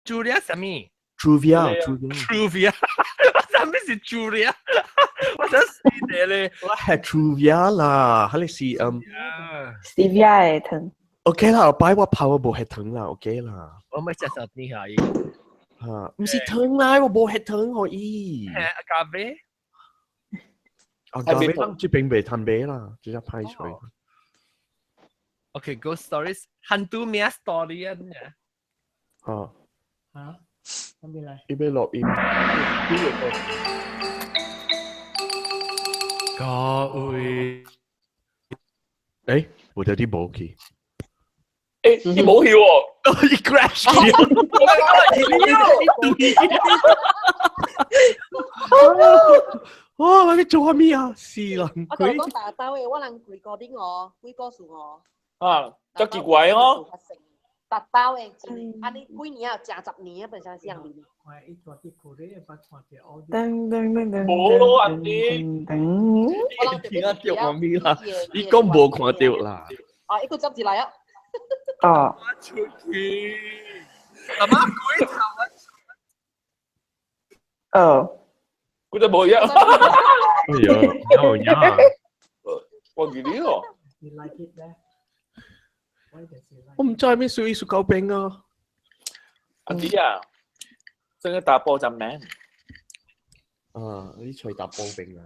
Julia 什么 ？Truvia，什么是 Julia？ 我想死你嘞！我係 Truvia 啦，係你是Stevia 嘅糖。OK 啦，擺我泡我冇係糖啦 ，OK 啦。我咪接受你下伊。嚇，唔是糖啦，我冇係糖可以。咖啡。咖啡當這邊未攤杯啦，直接派出嚟。Okay, ghost stories. Hantu Mia story kan ya. Hả? Không biết này. Ibe log in. Có ui. Ê,我的啲冇去。誒，你冇去喎，你 crash 哇！你做下咩啊？是啦，我同你講大兜嘅，我能攰過啲我，會告訴我。啊，就奇怪哦。大兜嘅，啊你幾年啊？成10年啊，本身是樣嚟。冇咯，阿啲。而家掉我咩啦？你講冇看到啦。啊，一個執字嚟啊！哦。我出去。阿媽鬼頭啊！哦。佢就冇嘢。哎呀，我記啲喎。我唔知咩屬於屬狗餅啊。阿啲啊，真係打波就名。啊，啲菜打波餅啊，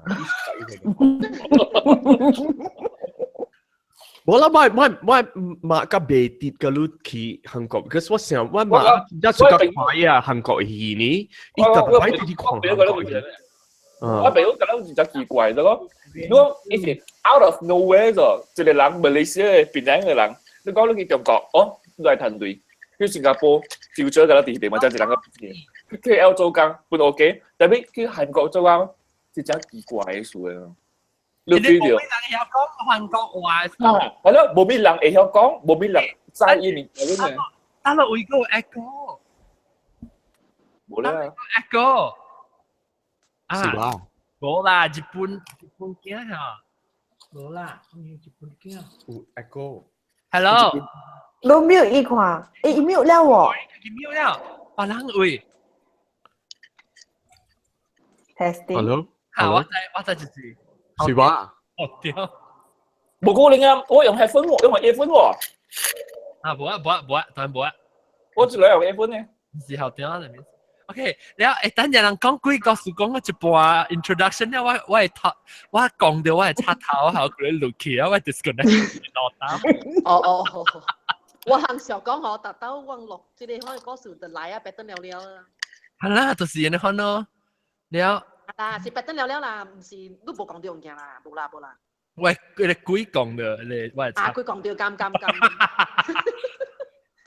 冇啦，我個未跌嘅路去韓國，because 我想我媽一出個快啊，韓國戲呢，一個快啲狂韓國戲。我俾我覺得好似就奇怪咯。如果以前 out of nowhere 咗，一個人馬來西亞邊兩個人，你講你去中國，哦，來團隊，去新加坡，照咗個地點嘛，就係兩個邊，去 KL 做工，半 OK，但係去韓國做工，係真奇怪嘅事啊。你 feel 到？有講韓國話。係咯，冇咩人會曉講，冇咩人在意你嗰啲。但係我而家有 echo。冇啦。echo。是吧？冇啦，日本驚啊！冇啦，日本驚。有 echo。Hello。都mute 一款，誒，mute 了喎。mute 了，別人喂。Testing。Hello。好，我再就是。是吧？哦屌。冇可能啊！我用 headphone 喎，用 earphone 喎。啊，冇，當然冇。我只兩用 earphone 呢。是好屌啊！OK，然後等陣人講幾個事，講我一半 introduction 咧，我係頭，我講到我係插頭，後佢錄起啊，我 disconnect 落單。哦，我行時候講我特登忘錄，即係可以嗰時就嚟啊，白燈了啦。係啦，就是人哋看咯，了。啊，是白燈了啦，唔是都冇講到用嘅啦，冇啦。喂，佢哋鬼講嘅，你我係插。佢講到咁。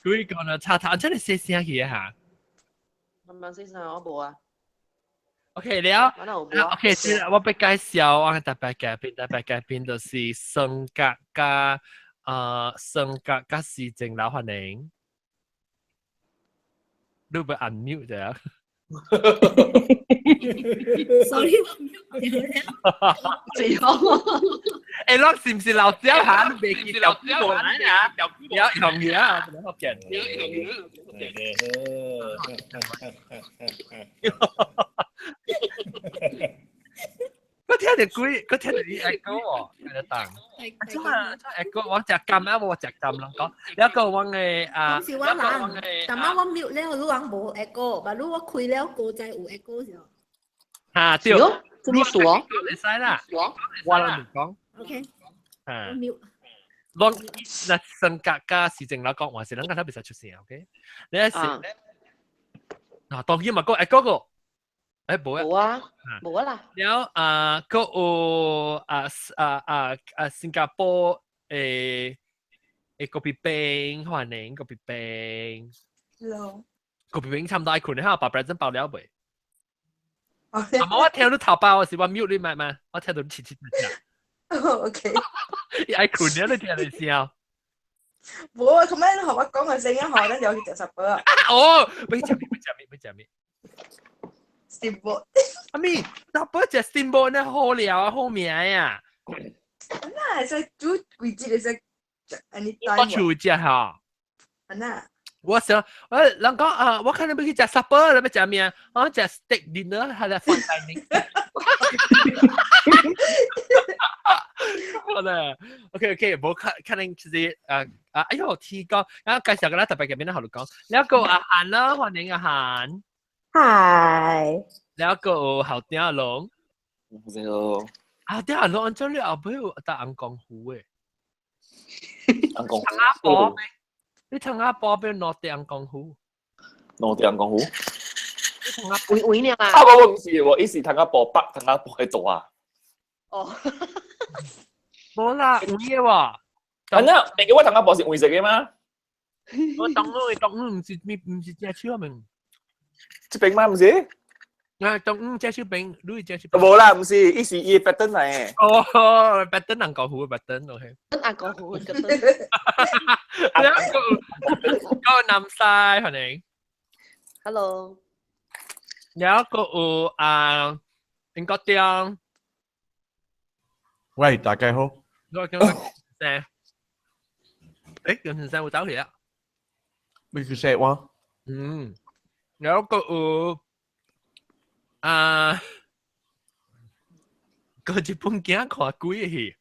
鬼講到插頭，真係細聲嘅嚇。慢慢先生，我冇啊。OK 了。OK，我俾介紹我嘅特別嘉賓就是性格加時政老歡迎。你會 unmute 啫。Sorry， 誒，你是唔是老椒嚇？你未見老椒玩啊？有嘢啊！我見。我聽到啲 echo 喎，喺度等。真係 echo，我隻撳啊，我隻撳啦講。有一個我嘅啊，講笑話啦，但係我 mute 咧，我都講冇 echo，但係我開咧個仔有 echo 時候。嚇，對。這麼說？你使啦，我嚟講。OK。嚇。mute。我嗱性格加時政啦講話是兩個特別實出聲 ，OK？ 你一時嗱，當然咪講echo個。誒冇啊啦。แล้วก็新加坡kopi peng 歡迎 kopi peng。Hello。kopi peng 差唔多ไอ้คุณให้把 present 爆了未？我聽到頭爆嘅時我 mute 你咪嘛，我聽到你切切切。OK。ไอ้คุณเนี่ย你聽你笑。冇啊，咁樣同我講個聲音，可能有幾十個。哦，ไม่จำไม่。Steamboat。阿咪，那不只 steamboat 呢好料啊，好名呀。那係煮幾隻嚟食？anytime。我煮隻嚇。那。我想，人講啊，我看你要去食 supper，你要食咩？我食 steak dinner，係啦 fine dining。好啦 ，OK， 冇可能就是哎呦，天講，然後介紹個啦，特別嘅邊咧，好你講，แล้วก็อาหาร啦，歡迎อาหาร。Hi。แล้วก็後頂阿龍。Hello。後頂阿龍，按照你後尾有搭紅江湖誒。紅江湖。新加坡。你新加坡邊攞地紅江湖？攞地紅江湖？會呢啊？我唔是喎，伊是新加坡北，新加坡喺度啊。哦。冇啦，唔嘢喎。係啊，你叫我新加坡是會食嘅嗎？我當唔是隻超明。即餅嗎？唔是？當隻超餅，你隻超餅。冇啦，唔是，伊是伊 pattern 嚟嘅。哦 ，pattern 紅江湖 pattern，OK。紅江湖 pattern。個南西，歡迎。Hello。有個英國店。喂，大家好。我叫聲。誒，有陣聲會走嚟啊？咩叫聲話？有個個日本鏡看鬼戲。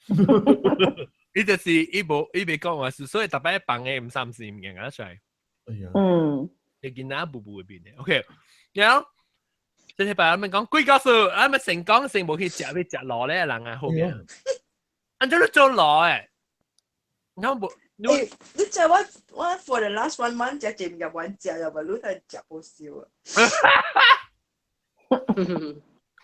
呢就是伊未講話事，所以特別放嘅唔三四唔認得出嚟。你見哪步步邊嘅 ？OK， 有。即係白人講鬼故事，啊咪成講成冇去食去食螺咧，人啊後面，按照你做螺誒，然後冇你即係我 for the last 1 month 只進入玩食又咪攞嚟食好笑啊！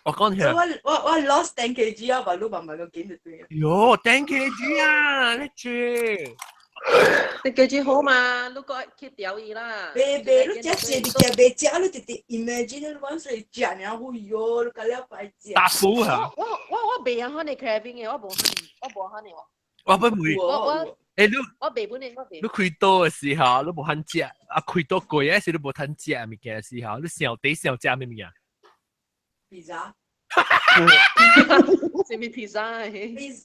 我講起，我 lost 10 kg 啊，咪攞慢慢個減就對。喲10 kg 啊，你住。你記住好嘛，你個 keep 掉伊啦。你食食你食未食，你直接 imagine 你揾水食，然後喲，你咁樣快食。打鼓啊！我未有可能 craving 嘅，我冇可能喎。我不會。我未本嚟我未。你開刀嘅時候，你冇肯食，開刀貴嘅時你冇肯食物件嘅時候，你小食咩物件？pizza。係咪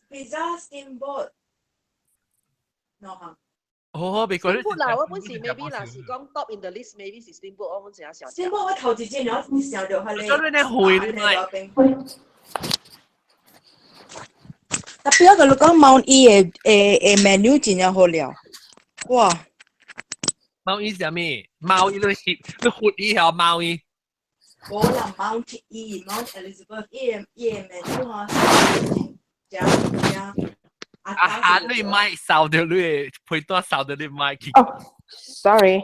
pizza steamboat。哦，美國咧。steamboat 嗱，我本時 maybe 嗱是講 top in the list maybe 是 steamboat，我本時有時候。steamboat 我頭一隻然後想到佢哋。所以你會你咪。特別我同你講 Mount E 嘅menu 真係好料，哇 ！Mount E 係咩？Mount E 你活以後 Mount E。我啦 Mount E、Mount Elizabeth 嘅 menu 啊，啊！你咪掃到你配多掃到你咪。哦 ，sorry。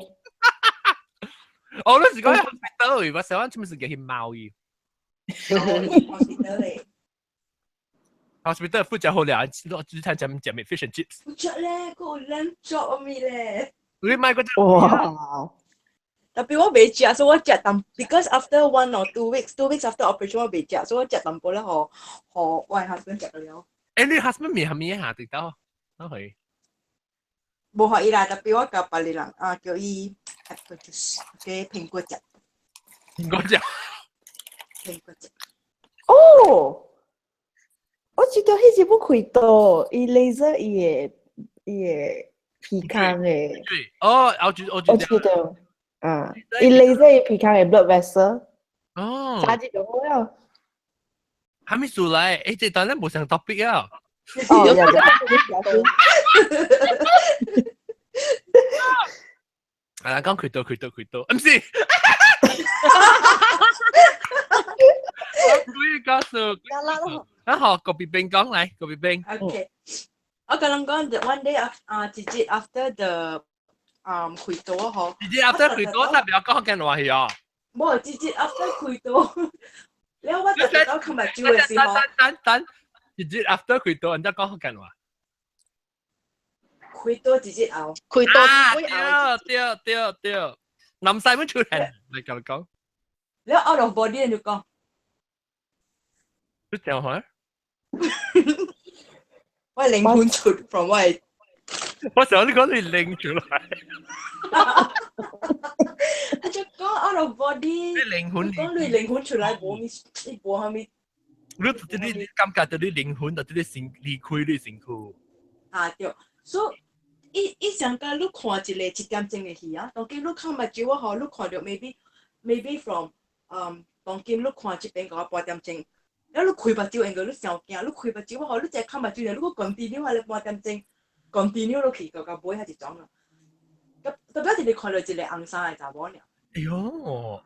我嗰時講 hospital， 我想揾做咩事叫去 Mount E。hospital 負責好料，我主餐飲咩 fish and chips。負責咧，個 lamb chop 咪咧。你買嗰隻。哇！特別我未食，所以我食淡。Because after 1 or 2 weeks after operation 我未食，所以我食淡薄咧，我 husband 食了。誒，你 husband 咪係咪下跌到？都係。冇可以啦，特別我教別人啊，叫伊 apple juice 嘅蘋果汁。蘋果汁。蘋果汁。哦。我知道迄日要開刀，伊 laser 伊個鼻腔嘅。哦，我知道。啊，伊 laser 伊鼻腔嘅 blood vessel。哦。差啲就好了。還沒出來，誒，這當然冇上 topic 啊。哦，有。啊，講開刀，唔是。我要告訴。啊好，郭碧冰講嚟，郭碧冰。Okay， 我跟人講 one day 直接 after the 開刀嗬。直接 after 開刀，代表講緊話係啊。冇，直接 after 開刀。你我特登今日做嘅時候。等，直接 after 開刀，人家講緊話。開刀直接拗。開刀。對，南西咩出現？你講。你 out of body 你講。你講下。我靈魂出 from 我想你講你靈出來。我就講 out of body。你靈魂。講你靈魂出來，你播下面。你感覺到你靈魂，到你離開你身軀。啊對，所以伊上個你看一個1點鐘嘅戲啊，當今你看目睭好，你看到 maybe from 當今你看這邊個8點鐘，然後你開目睭，應該你上驚，你開目睭好，你只看目睭，你個 continue 下你8點鐘 continue 落去個尾係一種啊，特別是你看到一個紅衫嘅查某呢。哎呦，哦，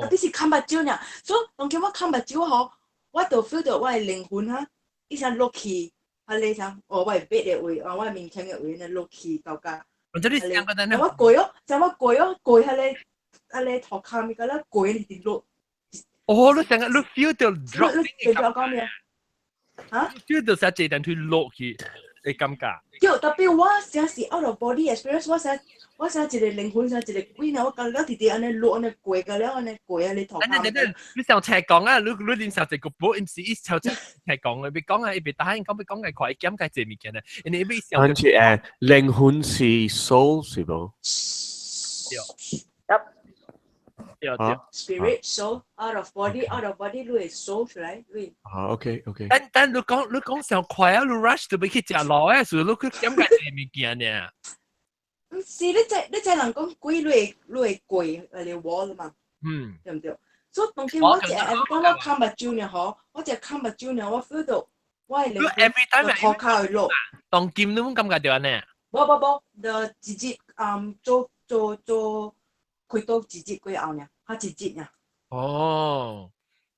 特別是看目睭呢，所以當今我看目睭好，我就 feel 到我嘅靈魂哈，伊想落去。係你想，我係別嘅位，我係面前嘅位，你落去到家。我這裡想個單呢？我攰咯，就我攰咯，攰係你頭殼咪個啦，攰你跌落。哦，你成日你 feel 到 drop，你講講咩？嚇 ？feel 到實際等佢落去嘅感覺。就特別我成時 out of body experience，我成一個靈魂，成一個鬼呢，我講了直直安尼落安尼攰個了，安尼攰啊你頭殼。你上斜講啊，你練實際個波，唔是一朝斜講嘅，別講啊，別打，講別講嘅快減解這物件啊，你別想。跟住靈魂是 soul 是冇？對。Spirit soul out of body 你係 soul 出來，你。OK。但你講上快啊，你 rush 就要去食落啊，所以你去減解這物件呢。唔是，你只能講鬼，你係攰嚟我啦嘛，對唔對？所以當時我看目睭呢，嗬，我只看目睭呢，我 feel 到我係靈魂頭殼去落。當劍你冇感覺到呢？冇，就直接做開刀直接佢後呢，嚇直接呢。哦，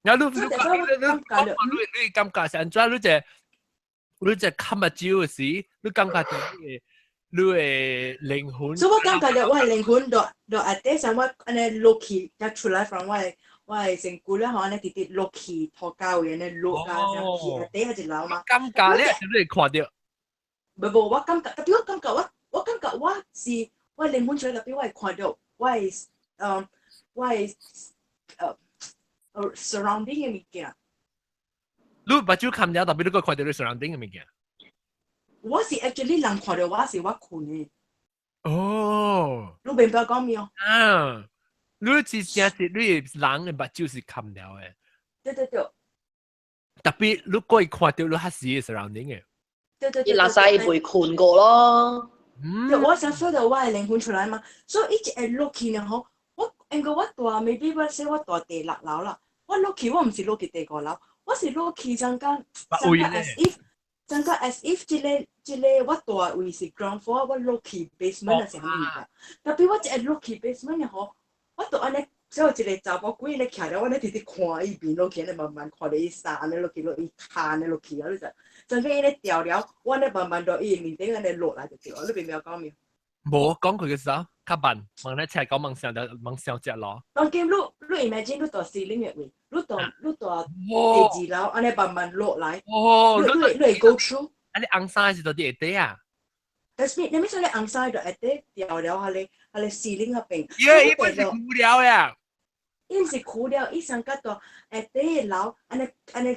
然後你感覺上咗你只看目睭時，你感覺到你嘅靈魂。所以我感覺到我係靈魂到下底上，我安尼落去，一出來 from 我係成骨咧，可能直接落去頭殼位安尼落啊，上去下底係一樓嘛。感覺咧，你看到。冇，我感覺，特別我感覺我是我靈魂出來，特別我係看到我係surrounding 嘅物件。你目睭看到，特別你個看到你 surrounding 嘅物件。我是 actually 人看到我是我困嘅。哦。你明白講咩哦？啊，你之前是你人嘅目睭是看到嘅。對。特別你可以看到你黑市嘅 surrounding 嘅。對。伊垃圾會困過咯。我想 feel 到我係靈魂出來嘛，所以一直係落去呢嗬。我應該我大 maybe 我大第6樓啦，我落去我唔是落去第5樓，我是落去陣間 as if 即個我大位是 ground floor，我落去 basement 嘅時候嚟㗎。特別我一係落去 basement 呢嗬，我就安尼。所以一個查某鬼咧徛了，我咧直直看伊邊落去，咧慢慢看到伊衫安尼落去，落伊骹安尼落去啊！你就陣間伊咧掉了，我咧慢慢到伊面頂安尼落來就掉。你明唔明我講咩？冇講佢嘅時候，較慢，問咧斜講問上隻咯。當今你 imagine 你到4零嘅位，你到第2樓，安尼慢慢落來。哦，你係 go through。安尼紅衫是到第下底啊？但是你咪說你紅衫就下底掉了，係你4零嗰邊。伊唔是無聊呀。伊毋是苦了，伊上甲到下底樓，安尼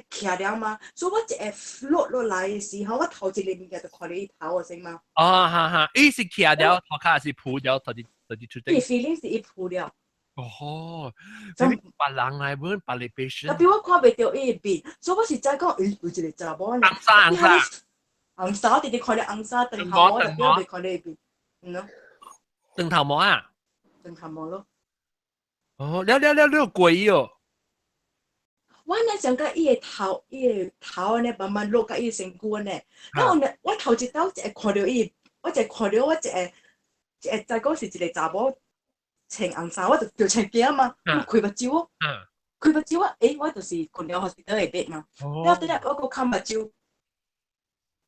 徛了嘛。所以我一下 float 落來嘅時候，我頭一個物件就看到伊頭個先嘛。哦，哈，伊是徛了，頭殼係鋪了，頭啲出底。伊 feeling 是伊鋪了。哦，咁別人嚟本別你 patient。特別我看袂到伊邊，所以我是在講，有一個查某安尼。紅衫，直直看到紅衫，長頭毛，特別未看到伊邊。長頭毛啊？長頭毛咯。哦，了貴哦！我呢想講伊個頭安尼慢慢落到伊身軀安尼，然後呢，我頭一刀就看到伊，我就看到我一個再講是一個查某穿紅衫，我就穿驚嘛，開目睭哦，開目睭啊，我就是困了 hospital 嘅 bed 嘛，然後等下我個看目睭。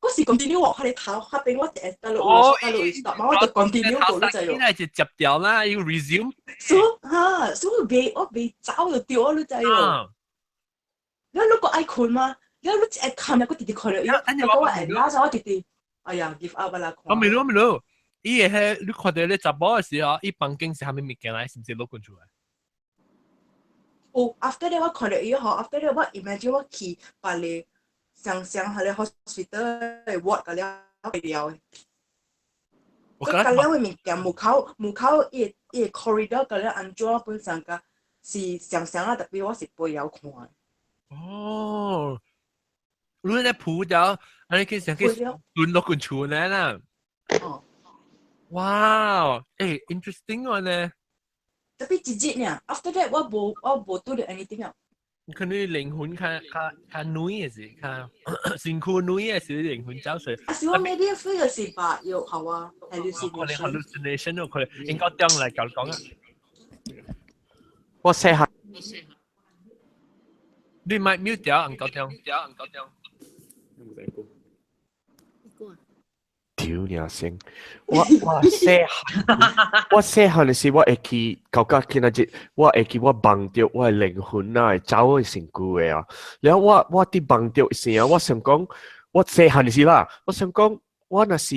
我是 continue 喎，佢哋頭下邊我一打落stop 嘛，我就 continue 到呢就係。現就接掉啦，要 resume。所以我未走就掉咗呢就喎。你如果愛困嘛，你如果一看就個弟弟看到，如果我係拉咗我弟弟，哎呀 give up 啦。我未攞，伊係你看到你查某嘅時候，伊房間是蝦米物件來，是唔是攞滾出來？哦 ，after that 我看到伊嗬 ，after that 我 imagine 我去巴黎。上喺咧 hospital 嚟 work 㗎了，了。個㗎了嘅物件，門口伊 corridor 㗎了，安裝本身個是上啊，特別我是背有看。哦，你咧鋪咗，你其實佢斷落個厝咧啦。哦，哇，誒 interesting 喎呢。特別直接呢 ，after that 我冇做到 anything 啊。可能靈魂較女嘅是，較身軀女嘅是靈魂走水。啊，是我 maybe feel 嘅是吧？有好啊 hallucination 咯，佢應該將嚟講啊。我寫下。你咪 mute 掉，唔夠掉。屌你阿聲！我寫下嘅時，我會去搞見那隻，我會去我忘掉我嘅靈魂啊，走去成句嘅啊。然後我啲忘掉時啊，我想講，我寫下嘅時啦，我想講，我那是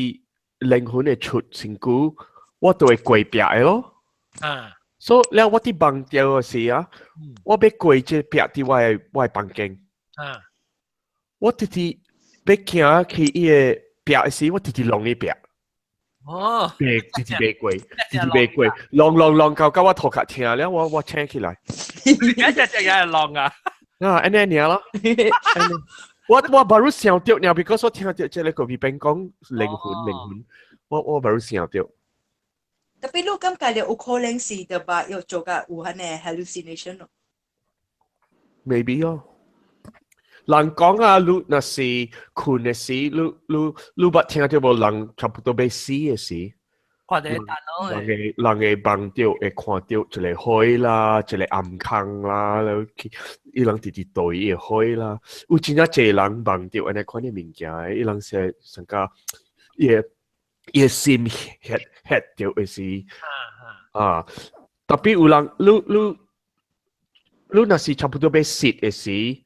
靈魂嘅出成句，我都會跪壁嘅咯。啊，所以然後我啲忘掉嘅時啊，我要跪隻壁喺我嘅房間。啊，我直直要行去伊個。壁時我直直浪呢壁，哦，直直未過，浪到我頭殼聽了，我請起來，一隻也係浪啊，安尼樣咯，我巴如想到呢 ，because 我聽到即個隔壁邊講靈魂，我巴如想到。特別你感覺你有可能是對吧？要做個有限嘅 hallucination 咯。Maybe 哦。人講啊，你那是困嘅時，你捌聽到無？人差不多要死嘅時，看到蛋咯，人會望到，會看到一個海啦，一個暗坑啦，然後伊人直直對伊個海啦。有真正濟人望到安尼款嘅物件，伊人是成個伊個心嚇到嘅時，啊，特別有人你那是差不多要死嘅時。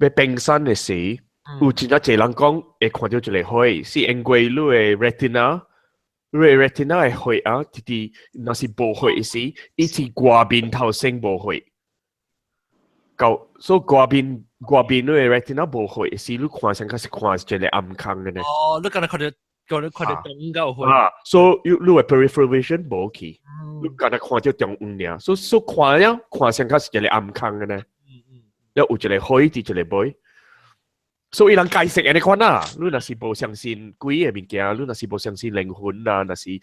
要冰山嘅時，有真正濟人講會看到一個海，是因為你嘅 retina 嘅血啊，直直若是無血嘅時，伊是外面頭先無血，所以外面你嘅 retina 無血嘅時，你看上係看一個暗坑嘅呢。哦，你看到東夠血。啊，所以你嘅 peripheral vision 無去，你敢若看到中央爾，所以看上係一個暗坑嘅呢。有一個海，一個尾，所以人解釋安尼款啊。你若是無相信鬼嘅物件，你若是無相信靈魂啊，若是有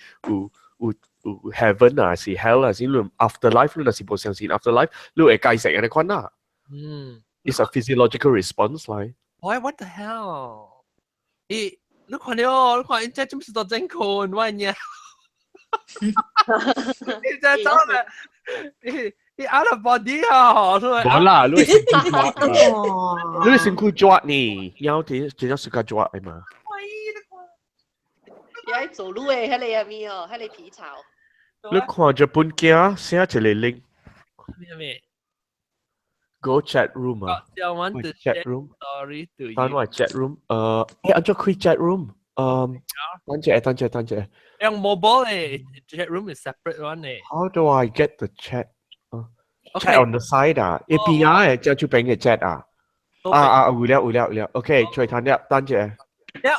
heaven 啊，是 hell 啊，是你 afterlife， 你若是無相信 afterlife， 你會解釋安尼款啊。It's a physiological response 嚟。喂 ，what the hell？你看到，你看，這真是多真困，喂你。你在做咩？你 out of body 啊，冇啦，你係身軀抓呢，然後真正是個抓嘅嘛。你喺做路嘅，喺你入面哦，喺你皮草。你看住本件寫一個 link。咩 ？Go chat room 啊。chat room。單位 chat room。按照開 chat room。等陣。用 mobile 嘅 chat room is separate one 嘅。How do I get the chat？Chat on the side 啊，一邊啊，就出邊嘅 chat 啊。有了。OK， 再睇下，等陣。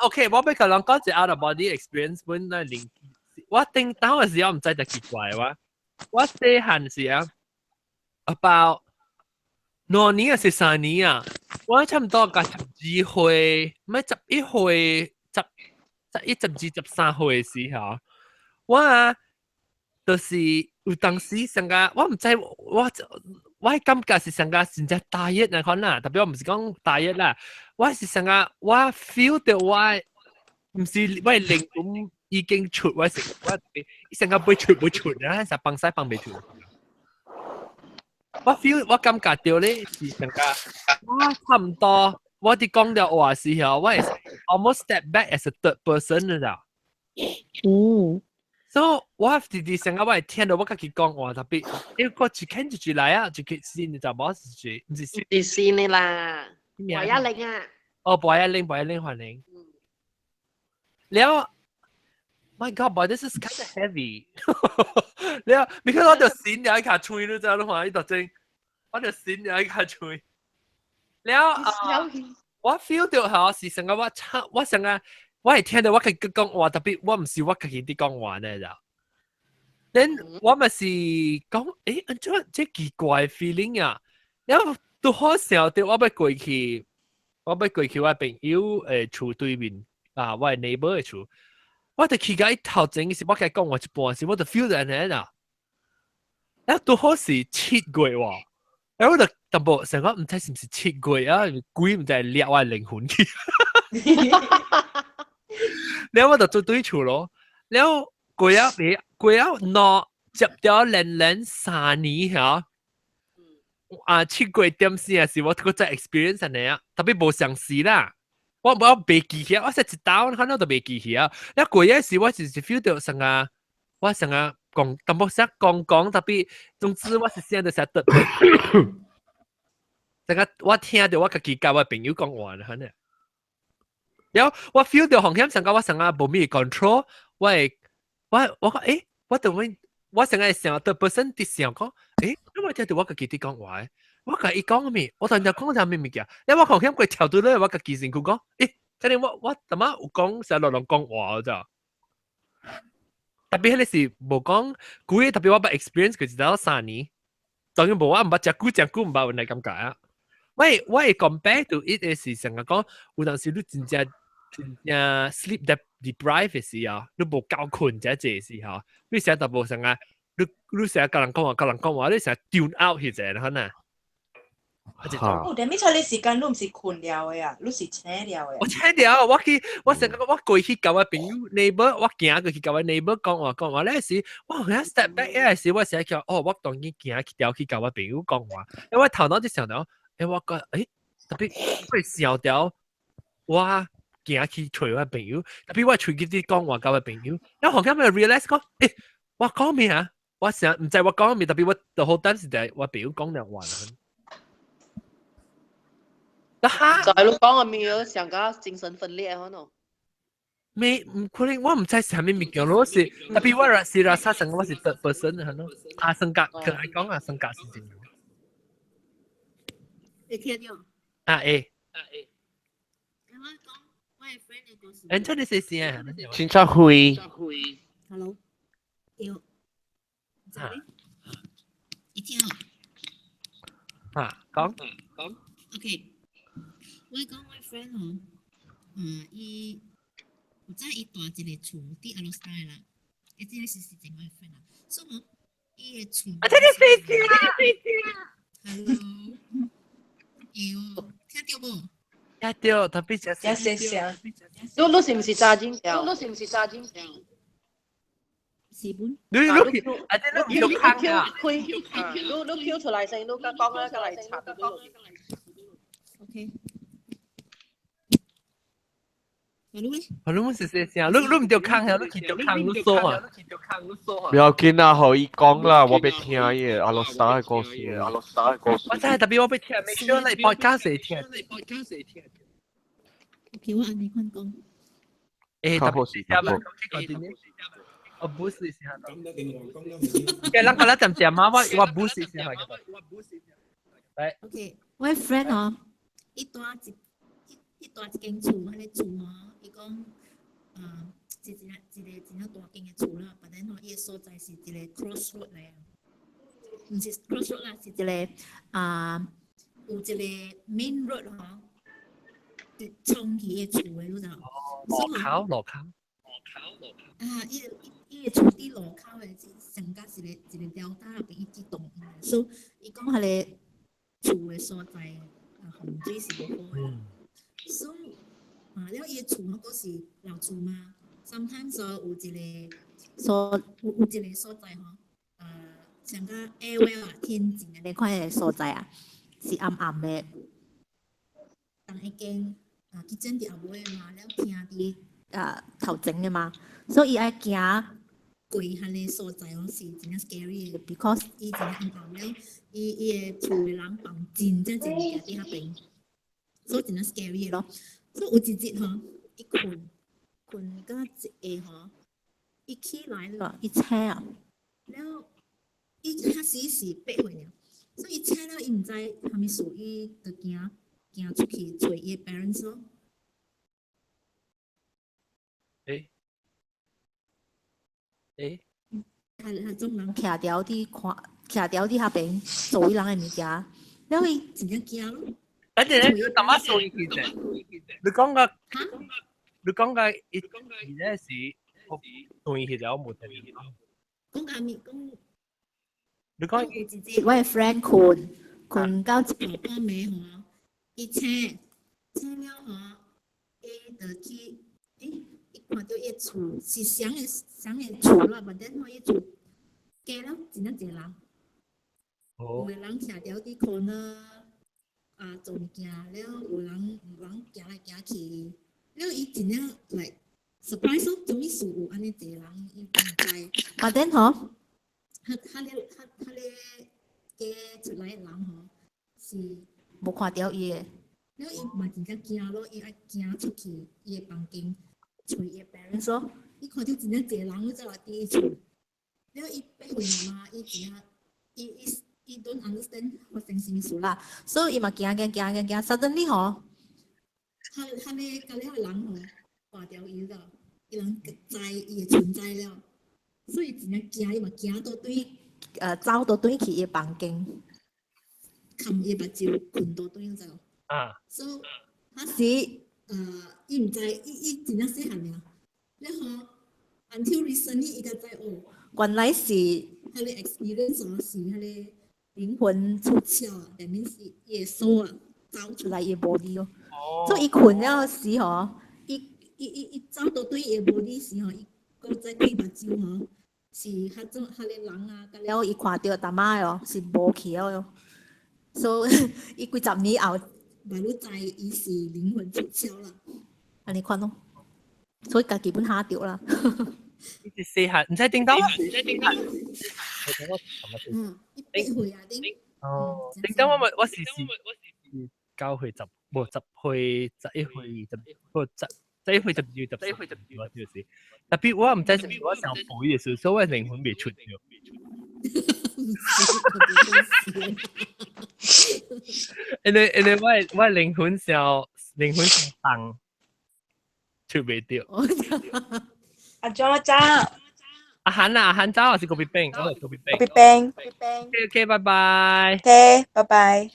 OK， 我俾佢講嗰隻 out of body experience 本來連，我聽到嘅時候唔知就奇怪哇。我細漢時啊 ，about 2年還是3年啊，我差唔多個12歲，唔係11歲，11、12、13歲嘅時候，我啊，就是有當時成個，我唔知我感覺是成個真正大熱嚟講啦，特別我唔是講大熱啦，我是成個我 feel 到我唔是我靈魂已經出，我成個背出啦，實崩曬崩未出。我 feel 我感覺到咧是成個我差唔多，我哋講到話時候，我係 almost step back as a third person 啦。所以我直直成個我係聽到我自己講話特別，因為我只看住嚟啊，就佢先你就冇事，唔是先你啦，白一零啊，哦，白一零還零，แล้วMy God, boy, this is kind of heavy. แล้ว because 我條線有一卡吹，你知道嘛？呢度正，我條線有一卡吹。แล้ว我 feel 到係是成個我成個我係聽到我自己講話，特別我唔是我自己啲講話咧就。then 我咪是講，誒，即係奇怪 feeling 啊。然後都好笑到我要過去我朋友厝對面啊，我係 neighbor 嘅厝。我哋去解頭前嘅時，我計講我一半時，我就 feel 到人啊，然後都好似7月喎，然後我就淡薄成個唔知是唔是7月啊，鬼唔知掠我靈魂去，然後我就做對處咯，然後過咗攞接咗連3年嚇。7月點先啊？是我個再 experience 嚟啊，特別冇上市啦。我未記起，我實一打看到都未記起啊。一過嘢時，我就是 feel 到成啊，我成啊講，但冇識講，特別總之我是現在識得。成個我聽到我自己教我朋友講話啦，呢。然後我 feel 到好像成個我成啊冇咩 control，我講誒，我同我成日想對本身啲想講，誒，因為聽到我自己啲講話，我自己講咩，我同人講就咩物件，因為我好像佢跳到咧，我自己先佢講，誒，睇你我點解有講成日亂講話咋？特別係你是冇講，佢特別我把 experience 佢就到3年，當然冇我唔把隻股唔把問題咁解啊。我 compare to it 嘅時成日講，有陣時你真正 sleep deprived 嘅時候，你冇夠困者嘅時候，你成日就冇成日，你成日教人講話，你成日 tune out 去啫，可能。哦，但係你時間都唔是困了嘅啊，你是醒了嘅。我醒了，我成日我過去教我朋友 neighbor， 我行過去教我 neighbor 講話咧時，我係 step back 嗰時，我成日叫我當然行掉去教我朋友講話，因為頭腦啲想到，我覺特別會笑掉我。行去找我朋友，特別我隨佢啲講話教我朋友，然後好啱咪 realize 講，我講咩啊？我成日唔知我講咩，特別我 the whole time 就係我朋友講兩話。就係你講嘅咩？成個精神分裂可能。未唔可能，我唔知係咩物件咯，是特別我是啦，沙成我是 third person 嘅咯，性格佢係講性格是點樣？你聽到？Anthony 是誰啊？陳卓輝。Hello。有。你聽啊？講。OK。我講我 friend 嗬，伊有在伊大一個厝佇阿羅斯泰啦，即個是真我 friend 啦，所以伊個厝。啊！這個是 Hello。有聽到無？聽到，特別謝謝。你是唔是炸金條？你是唔是炸金條？是本。你開，你跳出來先，你講嗰個嚟查到嗰度。OK。你是誰先？你唔要看啊！你去到看你說啊！不要緊啊，可以講啦，我俾聽嘅阿羅斯嘅故事啊。我真係特別我俾聽，make sure 你 podcast 嚟聽。OK，我按你看講。特別是下嘛，我不是先下。嘅人個咧就唔嘛，我不是先下嘅。OK，我 friend 哦，伊住一間厝，迄個厝哦，伊講，一個真係大間嘅厝啦，但係吼，伊個所在是一個 crossroad 嚟，唔是 crossroad 啦，是一個有一個 main road 吼，衝去伊個厝嘅，你知道？路口。伊個厝啲路口嘅，成家一個吊帶入邊一直動，所以伊講迄個厝嘅所在，洪水是無好嘅。所以，了伊個厝嗰是老厝嘛 ，sometimes 有一個所在吼，像個 airwell 啊、天井啊，你看個所在啊，是暗暗嘅。但係間kitchen 啲後尾嘛，了聽啲頭前嘅嘛，所以伊愛行過迄個所在哦，是真係 scary 嘅 ，because 伊真係暗暗了，伊個厝嘅人放真正喺啲下邊。所以真係 scary 咯，所以有一日吼，伊困到一下吼，伊起來了，伊醒啊，了伊迄時是8歲了，所以伊醒了，伊唔知蝦米事，伊就行出去找伊個 parents 咯。係種人徛條啲看，徛條啲下邊做伊人嘅物件，了伊真正驚咯。但係咧，怎麼說？你講個，而家是對去了冇得。講阿咪講，你講有一隻我嘅 friend 困到一個半暝嗬，伊請了嗬，伊就去，伊看到伊厝是雙嘅厝啦，但係嗬伊厝加了真係濟人，有個人徛條啲可能做物件，了有人行來行去，了伊真係嚟 surprise 咯，做咩事有安尼濟人伊唔知，但係嗬。他嘅出來嘅人嗬，是無看到伊嘅，了伊嘛真正驚咯，伊愛行出去伊嘅房間，找伊嘅 parents 咯，伊看到真正濟人，就話第一厝，了伊八歲嘛，伊真正伊 don't understand 發生什麼事啦，所以伊嘛驚，suddenly 嗬，他嘅隔離嘅人嗬，掛掉伊咗，伊人知伊嘅存在了。所以真係驚，伊嘛驚到對走到對去伊房間，冚伊目睭困到對就。所以嗰時伊唔知，伊真係細漢了。然後 until recently 伊才知哦，原來是佢哋 experience 是佢哋靈魂出竅，that means 伊嘅手走出來伊 body 咯。所以伊困了時嗬，伊走到對伊 body 時嗬，伊個再開目睭嗬。是迄種迄個人啊，甲了伊看到大媽哦，是無去哦，所以伊幾十年後，咪都知伊是靈魂出竅啦。安尼看咯，所以家己本下掉啦。你細下，唔使叮當，伊八歲啊，哦，叮當我時9歲10，冇10歲11歲11歲就是特別我唔知係我上背嘅時候，所以我靈魂未出咗。因為我靈魂上當出未掉。阿張阿涵走還是個別冰？我係個別冰。個別冰。OK，拜拜。OK，拜拜。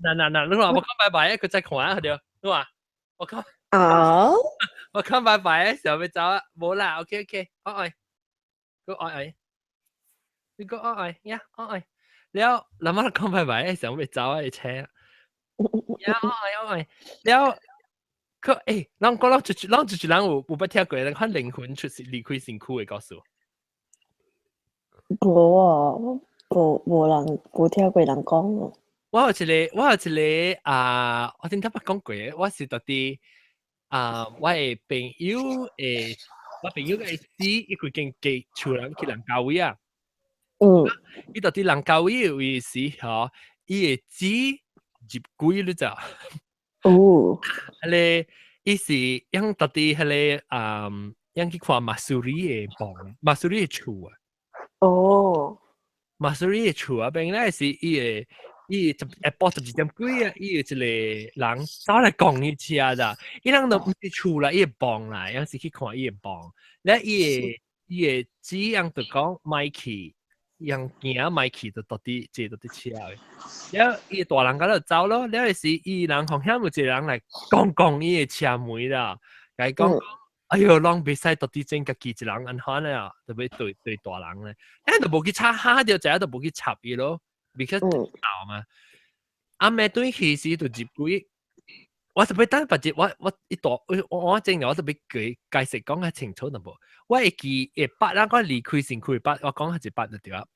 嗱，你話我講拜拜，佢再看下佢你話我講。我講拜拜嘅時候咪走啊，冇啦 ，OK，愛，個愛，你個愛呀，愛，แล้ว諗下講拜拜嘅時候咪走啊，你車呀，愛，แล้ว佢啷住人有不聽過，你看靈魂出離開身軀嘅告訴我無人冇聽過人講。我有一個我聽他講過，我是到底。我嘅朋友我朋友嘅子，伊佢經寄厝人去人教會啊。伊到啲人教會有時嗬，伊嘅子入鬼你知？迄個伊是樣到啲迄個樣去看馬蘇里嘅房，馬蘇里嘅厝啊。馬蘇里嘅厝啊，邊咧是伊下晡12點幾啊，伊有一個人走來講伊車咋，伊人都唔是厝啦，伊會幫啦，有時去看伊會幫。咧伊會指樣就講買去，樣行買去就到底坐到啲車嘅。了伊大人嗰度走咯，了是伊人紅險有一個人來講伊嘅車門啦，佢講。哎呦，啷別使到啲真家己一人安看咧啊，特別對大人咧，但就冇去插下掉，就喺度冇去插伊咯。because 鬧嘛，阿妹對其實就接佢，我特別單白節，我正我特別解釋講下清楚淡薄，我會記8啦，我離開先開8，我講下8就對啦，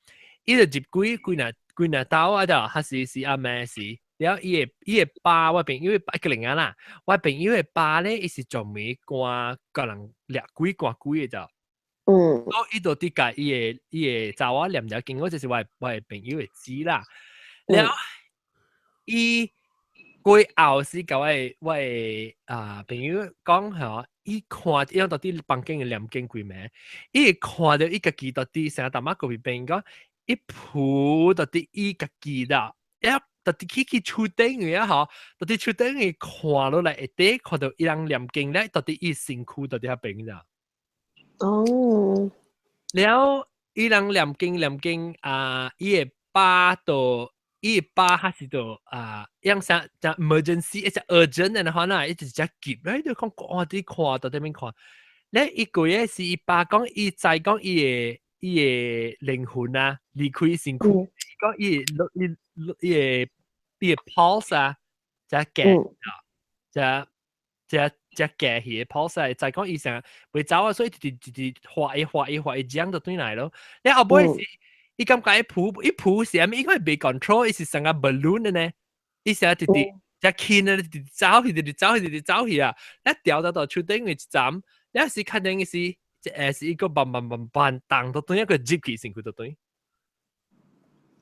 伊就接佢幾那刀啊，就還是阿妹是，然後伊個爸，我朋友個零啊啦，我朋友個爸咧，伊是做咩掛個人掠幾嘅就。我呢度啲架伊個查我念咗經，我就是我朋友嘅知啦。然後伊過後時甲我朋友講嚇，伊看因到啲房間嘅念經幾名，伊看到伊家己到啲成日大媽嗰邊講，伊抱到啲伊家己啦，然後到啲去厝頂嘅嚇，到啲厝頂嘅看落嚟，一睇看到伊人念經咧，到啲伊身軀到啲喺邊咋。แล้ว伊人念經伊個爸還是到樣啥就 emergency 一隻 urgent 嘅話啦，一直急咧，就講啲看到對面看，咧伊句嘢是伊爸講，伊知講伊嘅靈魂啊，離開身軀，講伊嘅 pulse 啊，就夾就夾起 pulse 啊，就講伊成會走啊，所以直畫一樣就對嚟咯。你後尾是伊感覺一撲是咪？伊個係被 control，伊是成個 balloon 嘅呢，伊成日直隻輕啊，直走去啊，一掉到出頂嘅一站。有時肯定是一個慢盪到對一個 gypsy 成佢到對，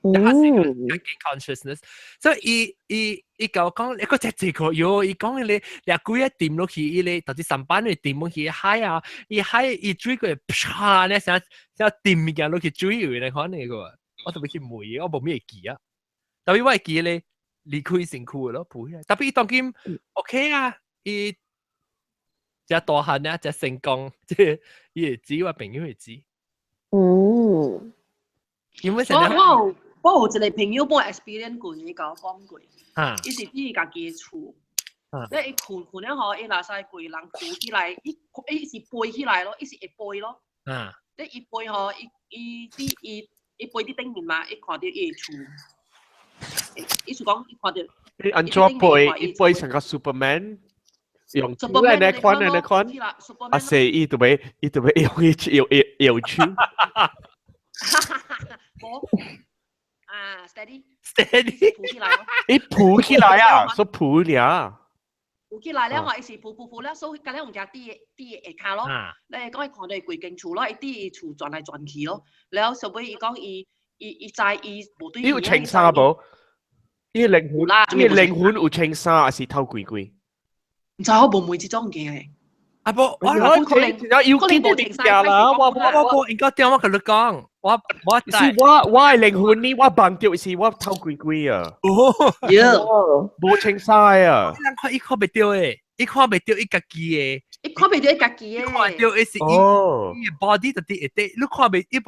有時個 consciousness， 所以伊講一個隻個喲，伊講你幾一點落去，伊咧到底上班你點落去海啊，伊追佢啪咧成點嘅落去追佢嚟看你個，我特別去梅，我冇咩記啊，特別我係記咧離開成佢咯，唔會，特別當今 OK 啊，伊。只大漢啊，只成功，即係伊會知，我朋友會知。因為我有一個朋友冇 experience 過，伊甲我講過，伊是伊家己厝，咧伊困了後，伊若使規人扶起來，伊是背起來咯，伊是會背咯。咧伊背後，伊背啲頂面嘛，伊看到伊厝，伊是講伊看到。你安怎背？伊背成個 Superman。用豬嚟看，阿四伊度俾用搖豬。steady， 扶起來咯。伊扶起來啊，所扶呀。扶起來咧，我伊是扶咧，所以隔咧用隻啲下卡咯。你講伊看到規間厝咯，伊啲厝轉來轉去咯。然後後尾伊講伊知伊無對。有穿衫無？伊靈魂有穿衫，還是偷鬼？唔知我冇每次裝嘅。啊不，我要見到點㗎啦！我應該點我同你講，我係靈魂呢，我綁掉是我偷鬼啊！冇清晒啊！伊看袂到誒，伊看袂到伊家己誒，伊看袂到伊家己誒，看到伊是伊 body 就啲誒，你看袂，伊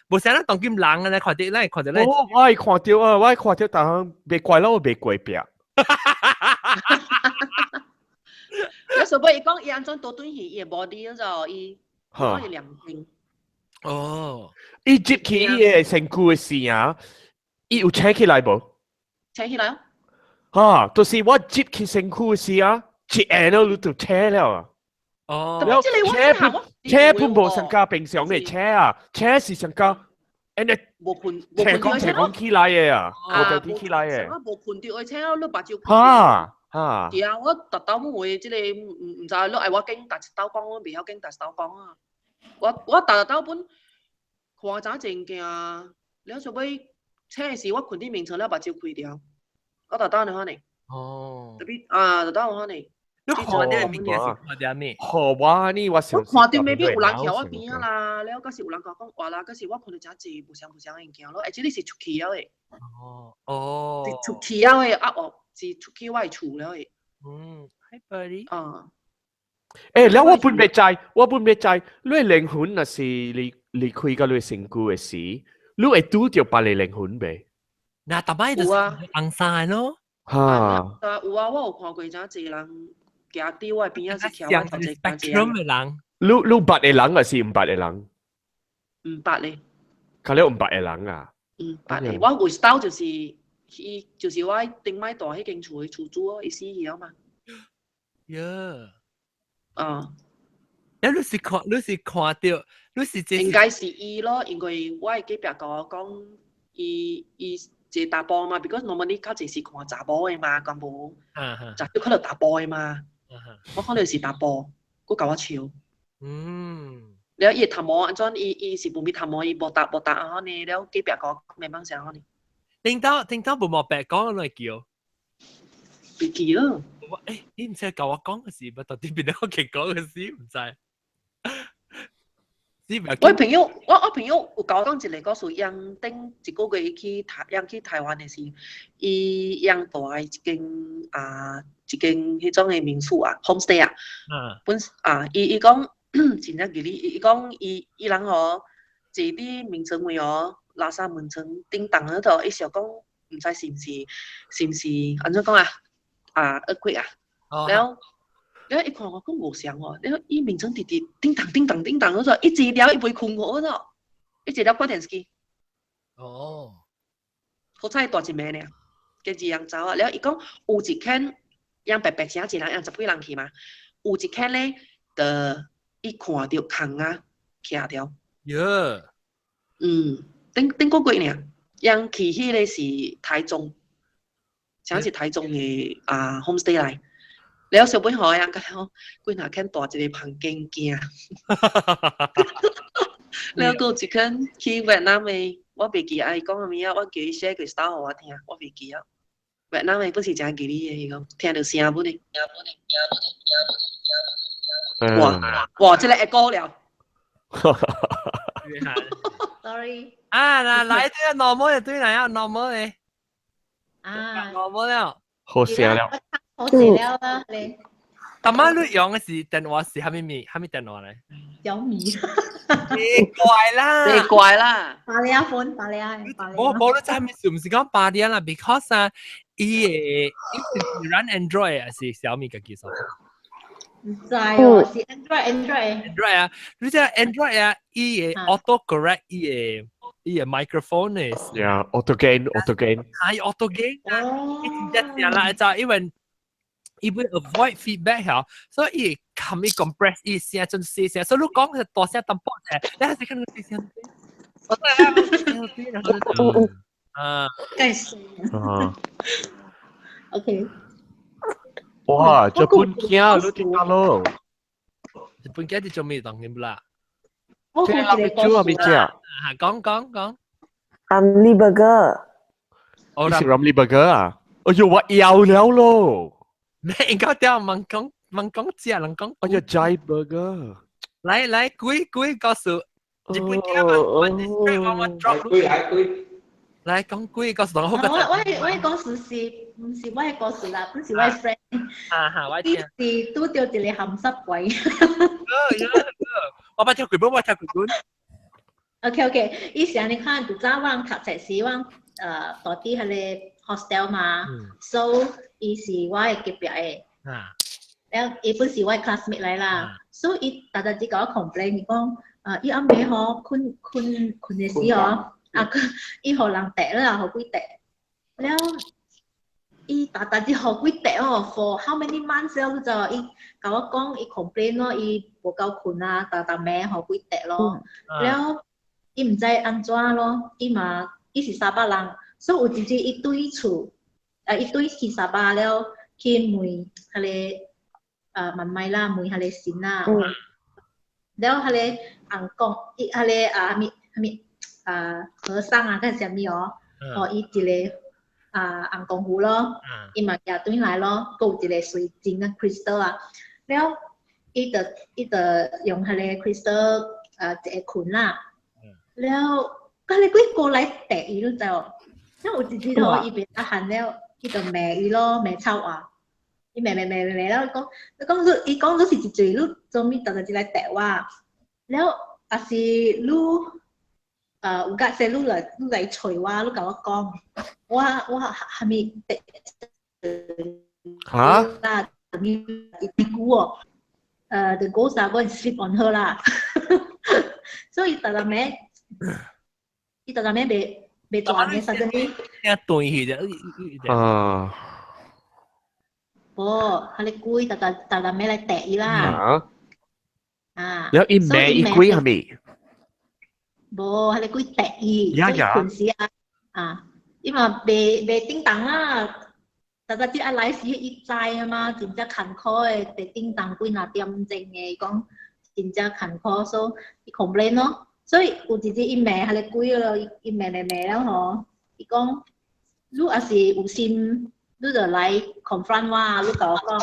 無啥當今人啊，你看到咧，看到咧。我係看到啊，我係看到，但係袂怪咯，我袂怪別。有時候伊講伊安怎倒轉去伊個 body 嗰度，伊講伊兩邊。伊接起伊個身軀嘅時啊，伊有扯起來無？扯起來啊！嚇，就是我接起身軀嘅時啊，一下都就扯了啊。แล้ว車半部上加平常嘅車啊，車是上加，斜講起來嘅啊，冇就起來嘅。冇盤掉嘅車，你把照。係啊，我特登會即係唔知咯，係我經特刀講，我未曉經特刀講啊。我特刀本看咋正嘅，你做尾車時我困啲名稱咧，把照開掉，我特登你可能。特別特登我可能。你看啲物件是看啲咩？好哇，呢我想。看到未必有人橋我邊啊啦，你嗰時有人講話啦，嗰時我看到真係不相嘅物件咯，而且你是出去了嘅。是出去了嘅啊哦。是出去我厝了誒。Hi buddy。แล้ว我本未知，你靈魂那是你開個你身軀嘅時，你會拄着別個靈魂未？嗱，大擺就是紅晒咯。嚇。有啊，我有看過真濟人行啲我邊仔是條我頭先講嘅人。你捌嘅人還是唔捌嘅人？唔捌咧。佢你唔捌嘅人啊？唔捌咧，我回頭就是。伊就是我頂擺大迄間厝嘅厝主哦，伊死去了嘛。你是看到，你是應該是伊咯，因為我嘅隔壁甲我講，伊一個查甫嘛 ，because normally 較濟是看查甫嘅嘛，咁無，就要看到查甫嘅嘛。我看到是查甫，佮甲我笑。แล้ว伊頭毛安怎？伊是唔係頭毛，伊無答啊呢？แล้ว隔壁甲我講咩幫聲呢？聽到冇莫白講來叫，別記咯。你唔使教我講嘅事，咪到底邊個其講嘅事唔知。我朋友有教我講一個故事，養頂一個月去台灣嘅時，伊養大一間迄種嘅民宿啊 ，homestay 啊。伊講真正嘅伊講伊人吼坐啲名稱位哦。垃圾門層叮當嗰度，伊時候講唔知是唔是安怎講啊？earthquake啊，然後然後一看我講無聲喎，然後伊名稱直直叮當叮當叮當嗰陣，一直了伊袂困我嗰陣，一直了關電視機。哦，好彩大一暝呢，跟住人走啊，然後伊講有一間，讓白白請一人，讓10幾人去嘛，有一間咧，伊看到空啊，徛條。喲，頂個月呢，讓去迄個是台中，請是台中嘅homestay 來。แล้ว小本好ยังก็กูน่าแค่ตัวจะได้พังเก่งเกียแล้วกูจะขึ้นที่เวียดนามเองว่าไปกี่ไอ้ก็มีอ่ะว่ากี่เช่กี่สตาร์ว่าที่ว่าไปกี่อ่ะเวียดนามเอง不是講幾哩嘅個聽到聲不呢哇這個會高了 sorry 啊嗱來對 normal 嘅對嚟啊 normal 嘅normal 了好聲了。好食了啦，你。今晚你用嘅是電話是蝦米電話咧？小米。奇怪啦！奇怪啦！巴利亞款，巴利亞。我都知咪是唔是講巴利亞啦 ？Because 啊，伊run Android 啊，是小米嘅技術。唔知喎，是 Android 啊！你知 Android 啊，伊嘅 auto correct 伊嘅 microphone 係。Yeah, auto gain。係 auto gain 啊！一直啦，就因為。伊會 avoid feedback 嚇，所以伊冚伊 compress 伊聲真細聲，所以你講係大聲淡薄啫，你係看到細聲啲，我真係計數，OK。哇，日本鏡你聽到咯？日本鏡你做咩當嘅唔啦？我係諗住係咪啫？講。Ramly Burger。你食 Ramly Burger 啊？哎呦，我要了咯！你應該點問講知啊？人講，哎呀 ，Jai Burger，來，鬼告訴日本嘅我 drop 來講鬼告訴我，我嗰時是唔是我嗰時啦？嗰時我 friend，我啲是都掉一個鹹濕鬼。我跳佢本。OK， 以前你看讀早晚讀冊時往到啲係個 hostel 嘛 ，so 伊是我嘅隔壁嘅，แล้ว伊本是我嘅 classmate 嚟啦 ，so 伊大只甲我 complain， 伊講伊暗暝嗬困嘅時嗬，伊互人趯啦，互鬼趯，แล้ว伊大只互鬼趯哦 ，for how many months 了就伊甲我講，伊 complain 咯，伊無夠困啊，大暝互鬼趯咯，แล้ว伊唔知安怎咯，伊是沙巴人。所以有一日伊對厝，伊對去沙巴了，去問迄個慢慢啦，問迄個神啦，了迄個翁講，伊迄個和尚啊，跟啥物哦，互伊一個翁公夫咯，伊嘛行轉來咯，佫有一個水晶啊 crystal 啊，了伊就用迄個 crystal 一個裙啦，了迄個鬼過來趯伊，你知無？因為有一日吼，伊袂得閒了，伊就罵伊咯，罵臭啊！伊罵了，伊講你是一嘴，你做咩特直來趯我？了也是你有甲說你來捶我，你甲我講，我係咪趯？嚇？你估哦？The ghost are going to sleep on her 啦，所以特咩被撞嘅，suddenly 一對去啫。佢哋鬼特咩嚟趯伊啦。แล้วอีแม่อีกุย係咪？佢哋鬼趯伊，所以困死因為被叮當啦，特一來時伊知啊嘛，真正坎坷嘅，被叮當幾若點鐘嘅，講真正坎坷，所以伊 complain 咯。所以有一日伊罵迄個鬼咯，伊罵了吼，伊講你也是有心，你就來 confront 我，你甲我講。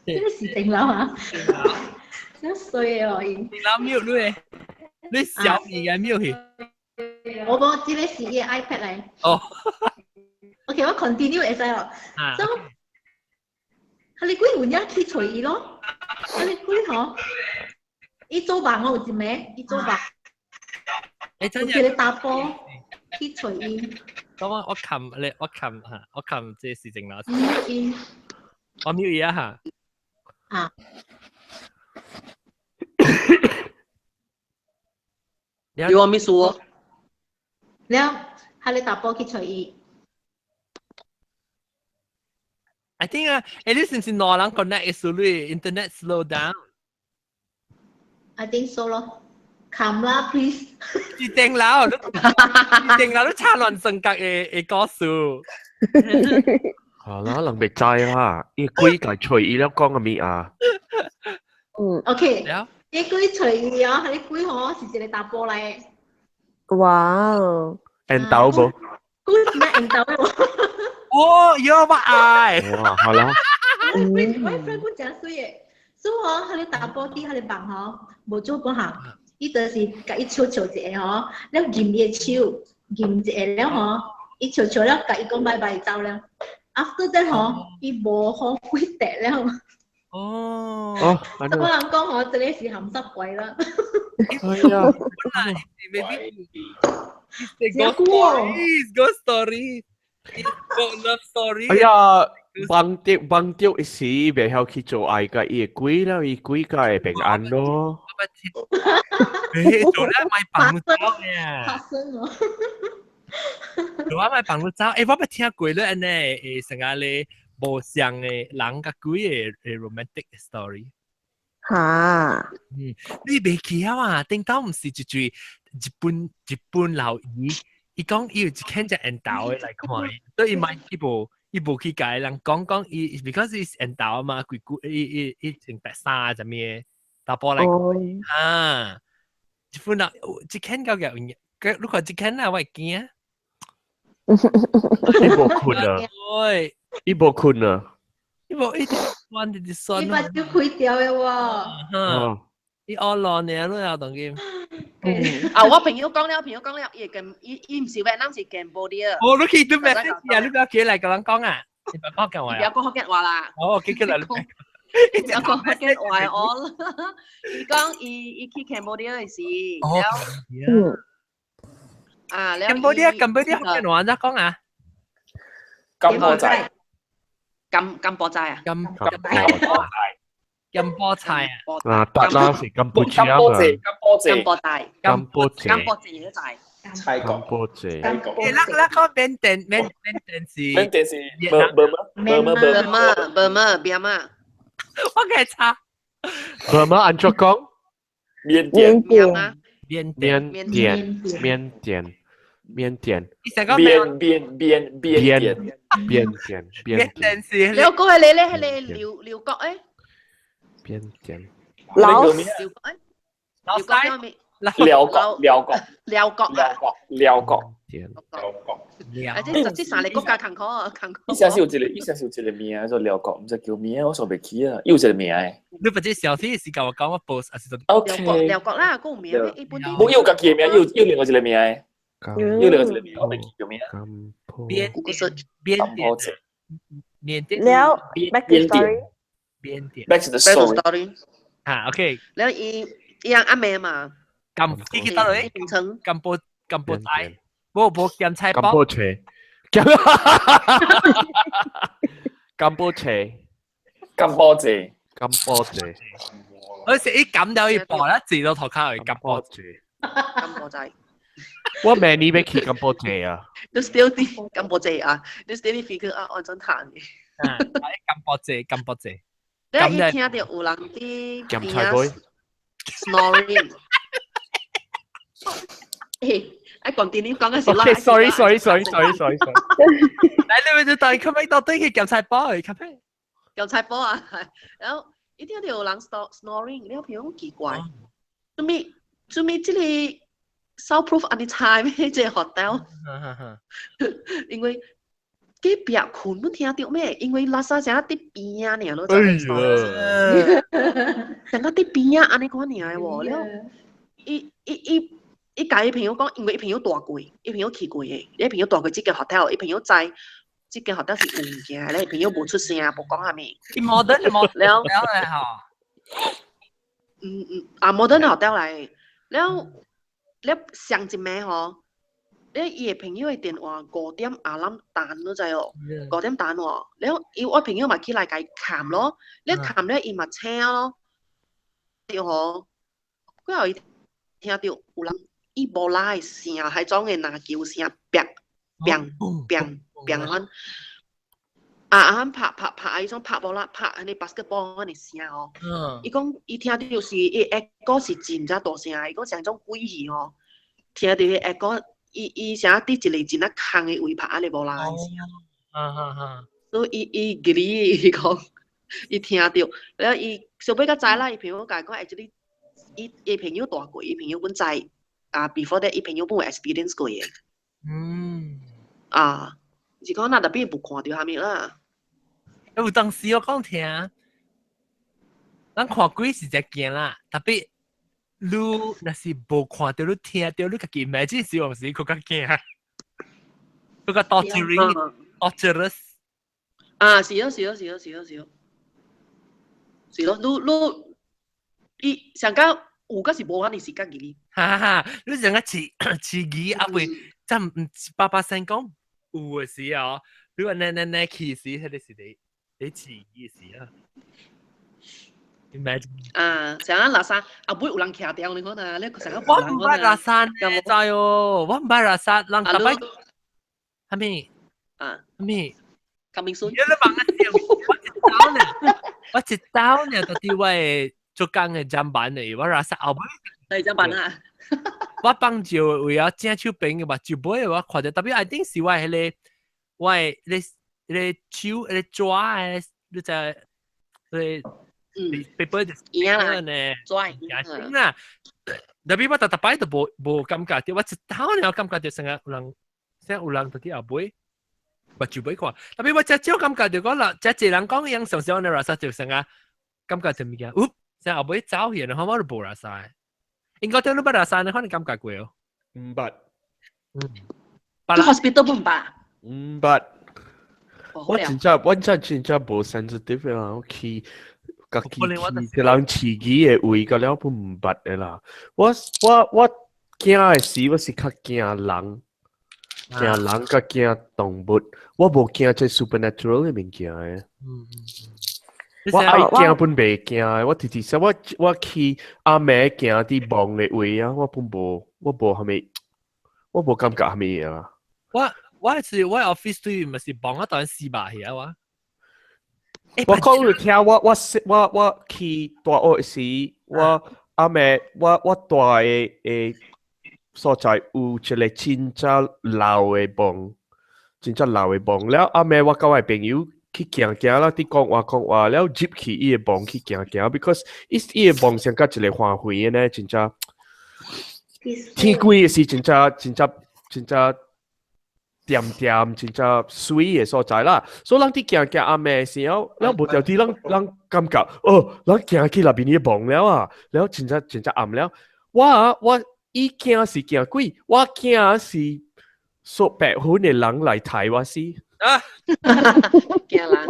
呢個是電腦啊！真衰哦！電腦瞄你小米嘅瞄去。我呢個是伊 iPad 嚟。哦。OK， 我 continue 會使哦。So，佢哋鬼換一去隨伊咯。佢鬼嗬，伊做夢我有一暝，伊做夢，有一個打波去找伊，咁我冚你，我冚嚇，我冚這事情啦。我 mute 一下。啊。你話咩數啊？แล้วฮาเลตาโปคิดช่วยอี I think at least since no lang connect is really internet slow down. I think so 咯Kamla please จริงแล้ว都差亂性格嘅歌數。係啦，能力制啦，呢鬼計隨意了講嘅咩啊？OK，呢鬼隨意啊，係啲鬼可是一個大波嚟。哇哦，N 豆冇？鬼咩 N 豆喎？哦，有乜愛？哇，係啦。我 friend 佢真衰嘅，所以我喺你打波機喺你辦嗬，冇做嗰下，伊就是甲伊笑一個嗬，了撳伊手，撳一個了嗬，伊笑了，甲伊講拜拜走了。After that 嗬，伊無好鬼跌了。哦，我人講嗬，這裡是鹹濕鬼啦。係啊。Ghost story。Love story。哎呀，崩掉一時，未曉去做愛嘅，伊鬼啦，伊鬼嘅平安咯。誒，做咧咪崩走嘅。發生喎。做啊咪崩走，誒，我咪聽過咧，安尼誒，成日咧無相嘅人甲鬼嘅 romantic story。嚇！你未記啊？頂到唔是一句日本老語。伊講伊有一間只緣投嘅來看，所以伊咪伊無去解人講伊 because 伊緣投嘛，佢伊穿白衫咁嘢，打波來啊！一般人一間夠嘅，如果一間啊，我會驚啊！伊無困啊！伊無困啊！伊無一直玩啲酸。伊把手開掉嘅喎。伊惡亂嘅都有當佢。我朋友講了，伊唔是越南是 Cambodia。哦，你去對咩？啊，你不要起來咁樣講啊！你不要講話。不要講福建話啦。哦，記起來了。不要講福建話我。伊講伊去 Cambodia 嘅時。哦。啊，Cambodia 福建話咋講啊？金波仔。金波仔啊？金波菜啊！啊，得啦，是金波仔啊！金波仔嘅仔。泰國。金波仔。那個緬甸是。緬甸是Burma。我嘅差。Burma 按怎講？緬甸。是。你講係你寮國誒？邊點？寮國即三個國家坎坷。以前是有一個名做寮國，唔知叫名，我想袂起啊，有一個名誒。你不知小天是教我講我 post 還是做寮國啦，個名一般啲。冇有家己嘅名，有另外一個名誒。有另外一個名，我袂記叫名。緬甸。แล้ว back to story。Back to the story。啊 ，OK。แล้วอี樣阿妹嘛。記得嚟。平城。金波仔。冇鹹菜包。金波菜。金波菜。我食啲咁就可以播一字到頭卡去金波仔。金波仔。我明你要去金波仔啊？你 still 啲金波仔啊？你 still 啲 figure 啊？我真彈嘅。金波仔。你一聽到有人啲鹹菜杯 snoring。I continue 講嘅時啦。sorry。你咪就帶佢咪到對佢鹹菜包嚟，咖啡。鹹菜包啊，然後一聽到有人 snoring，你有朋友奇怪，做咩這裡 soundproof anytime 這個 hotel？因為隔壁困都聽到咩？因為拉薩成日啲邊啊，呢咯，成日啲邊啊，安尼講呢喎，然後伊甲伊朋友講，因為伊朋友大過，伊朋友去過嘅，伊朋友大過這間 hotel，伊朋友知這間 hotel 是有物件，咧伊朋友無出聲，無講下咩。伊modern 嚟嗬。modern hotel 嚟，了上一暝嗬，你伊個朋友嘅電話5點阿冧彈咯，就哦，5點彈喎。你我朋友咪起來佢砍咯，你砍咧伊咪車咯，對嗬。佢後伊聽到有人伊無拉嘅聲，係種嘅拿球聲，砰砰砰砰咁。拍，伊種拍無啦，拍安尼 basketball 安尼聲哦。伊講伊聽到是伊下歌是真正大聲，伊講像種鬼戲哦，聽到伊下歌。伊想佇一個真啊空嘅位拍安尼無啦嘅聲，所以伊記哩伊講，伊聽到，然後伊小尾甲知啦，伊朋友甲講，誒，即伊朋友大過，伊朋友本知before that，伊朋友本有 experience 過嘅，是講那特別無看到蝦米啦。有當時我講聽，咱看鬼是只驚啦，特別。你若是無看到，你聽到，你家己 imagine 是唔是佢較驚？佢較 torturous。是咯，伊上間有個是無安尼是家己。你上個刺激啊未？真唔8%講有嘅時啊，你話那起時，迄個是你刺激時啊。成日垃圾阿妹有人徛掉你講啊，你成日我唔捌垃圾嘅，知哦，我唔捌垃圾，人特別係咪？係咪？coming soon。你問我一刀呢，到底我做工嘅砧板嚟，我垃圾後尾。係砧板啊！我幫就為咗正手柄嘅嘛，就袂我看到，特別 I think 是我你手你抓誒，你就paper 呢，呢，拽啦。特別我特擺都無感覺到，我一刀呢，我感覺到成日有人到啲後背，我就袂看。特別我只少感覺到講啦，只人講樣上上嘅垃圾就成日感覺到物件，成後背走去，然後我都無垃圾。應該對你捌垃圾，你可能感覺過哦。唔捌。去 hospital 唔捌。唔捌。我真正無 sensitive 啦，我去。家己去人刺激嘅位，個了本唔捌嘅啦。我驚嘅時，我是較驚人，甲驚動物。我無驚即 supernatural 嘅物件嘅。我愛驚本袂驚嘅。我直直說，我去阿妹驚啲夢嘅位啊，我本無蝦米，我無感覺蝦米嘢啦。我 office 對咪是幫我當4把嘢啊！我講你聽，我去大學時，我阿妹，我大嘅所在有一個真正老嘅夢，了阿妹我甲我朋友去行啦，啲講話，了入去伊嘅夢去行 ，because 伊嘅夢像甲一個花卉嘅呢，真正天光嘅時真正。點真正水嘅所在啦，所以人啲行阿妹嘅時候，然後無條啲人感覺，人行去那邊嘅夢了啊，然後真正暗了。我伊驚是驚鬼，我驚是說白粉嘅人嚟睇我死。驚人。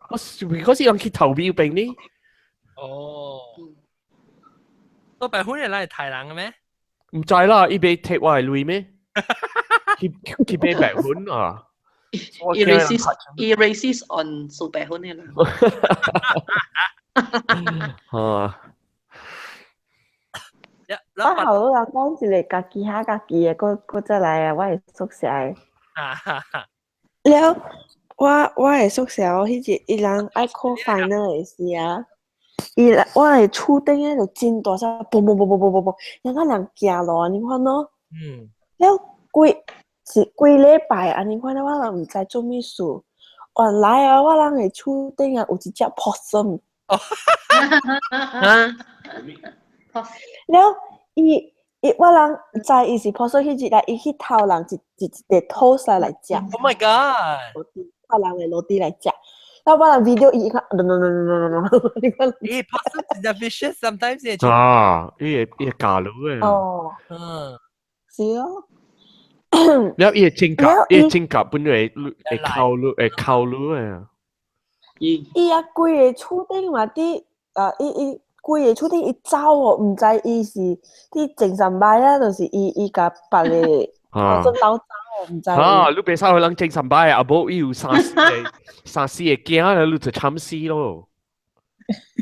我嗰時人去投標病呢。說白粉嘅人嚟睇人嘅咩？唔知啦，伊俾踢我係類咩？佢俾白粉啊！Racist on 數白粉嘅啦。我後日講一個家己嘅，嗰隻嚟啊！我係宿舍嘅。了，我係宿舍，我迄日伊人愛 call final 嘅時啊，我係厝頂咧就真大聲，嘣，然後人行路，你看咯。了幾禮拜安尼看到我人毋知做咩事，原來啊，我人嘅厝頂啊有一隻 possum。了，我人知伊是 possum 迄日來，伊去偷人一個 toast 來食。Oh my god！ 偷人嘅攞啲來食。然後我人 video 伊看，你看。possum is vicious sometimes。伊會假路嘅。是哦。แล้วเอจิงกับเป็นไอ้เข้ารู้อ่ะ伊啊貴嘅厝頂嘛啲伊貴嘅出啲伊走哦，唔知伊是啲精神病啊，就是伊甲別嘅真鬥走哦，唔知。你別使去人精神病啊，無伊有3死嘅驚啦，你就慘死咯。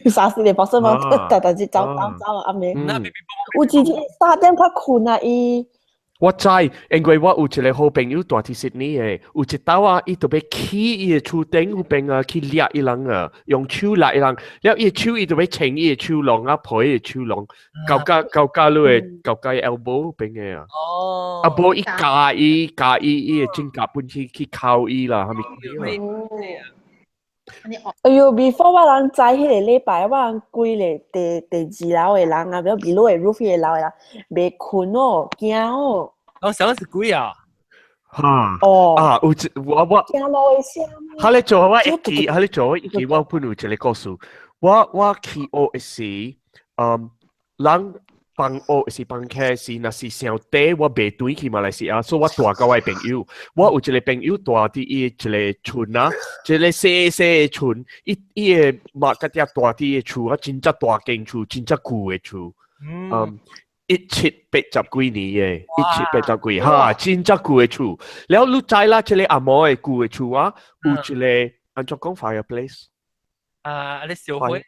3死嘅發生嘛，但是走啊，阿妹。有之前3點較困啊，伊。我知，因為我有一個好朋友住喺悉尼嘅，有一道啊，伊特別起伊嘅厝頂嗰邊啊，去掠伊人啊，用手掠伊人，แล้ว伊手伊特別清伊嘅手囊啊，抱伊嘅手囊，搞你嘅搞伊 elbow 邊嘅啊，啊無伊加伊嘅指甲本去靠伊啦，係咪？哎呦 ，before 我人知迄個禮拜，我人規咧第2樓嘅人啊，比如比如嘅 roof 嘅樓嘅人，未困哦，驚哦。我想是鬼啊！哈哦啊，有我驚落嘅聲。佢咧做我一記，我本有一個故事，我去學時，人幫學是幫客是，若是上底我未轉去馬來西亞，所以我帶個我朋友，我有一個朋友帶啲一個村啊，一個細嘅村，伊個馬家啲帶啲嘅厝啊，真正大間厝，真正舊嘅厝，1780幾嘅，1780幾，哈，真正舊嘅厝。แล้วรู้ใจ啦，一個阿嬤嘅舊嘅厝啊，有一個按怎講 fireplace。你燒灰，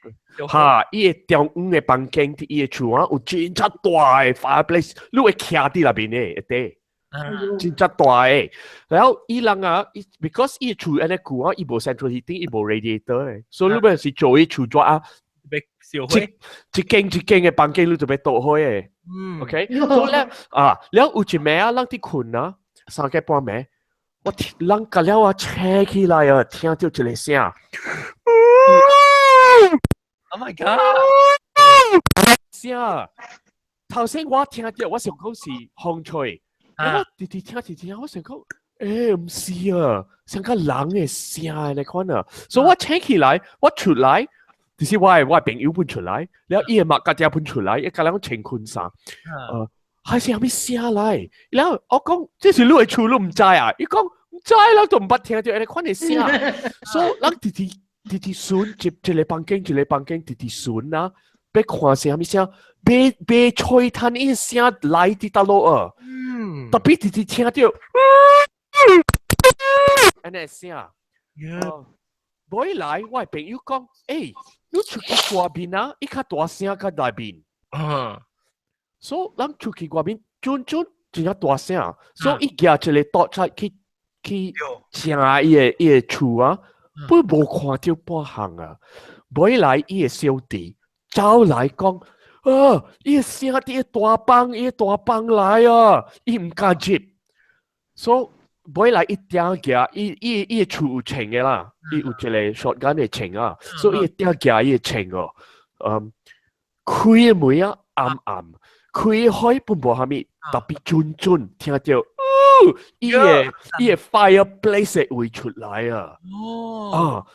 哈！伊個中央嘅房間啲伊個厝啊，有真正大嘅 fireplace，你會徛喺入邊嘅，真正大嘅。然後伊人啊，because 伊個厝安尼舊啊，伊無 central heating，伊無 radiator 嘅，所以你咪是做伊厝抓啊，一間嘅房間你就俾倒開嘅。OK，所以咧แล้ว有一暝啊，人啲困啊，3點半暝，我人隔了啊，扯起來啊，聽到一個聲。Oh my god！ 聲頭先我聽到，我想講是風吹，我聽，我想講，唔是啊，像個人嘅聲你看啊，所以我扯起來，我出來，就是我朋友搬出來，然後伊個馬家姐搬出來，一個人穿裙衫，係是有咩聲嚟？然後我講，這是你嘅厝，你唔知啊？伊講唔知啦，都唔捌聽到你看嘅聲，所以人弟弟孫接一個房間，弟弟孫啊，要看是啥物聲，被吹彈伊聲來佇倒落啊，特別弟弟聽到，安尼聲，每來我朋友講，你出去外邊啊，伊較大聲較大邊，所以人出去外邊，轉真係大聲，所以伊舉一個刀出去請伊個厝啊。不無看到半項啊！每來伊個小弟走來講伊個聲啲大幫來啊！伊唔敢接，所以每來一定行，伊個厝有稱嘅啦，伊有一個 shotgun 嘅稱啊，所以伊一定行伊個稱哦。開個門啊暗，開開本無蝦米，特別準聽到。伊個 fireplace 會出來啊！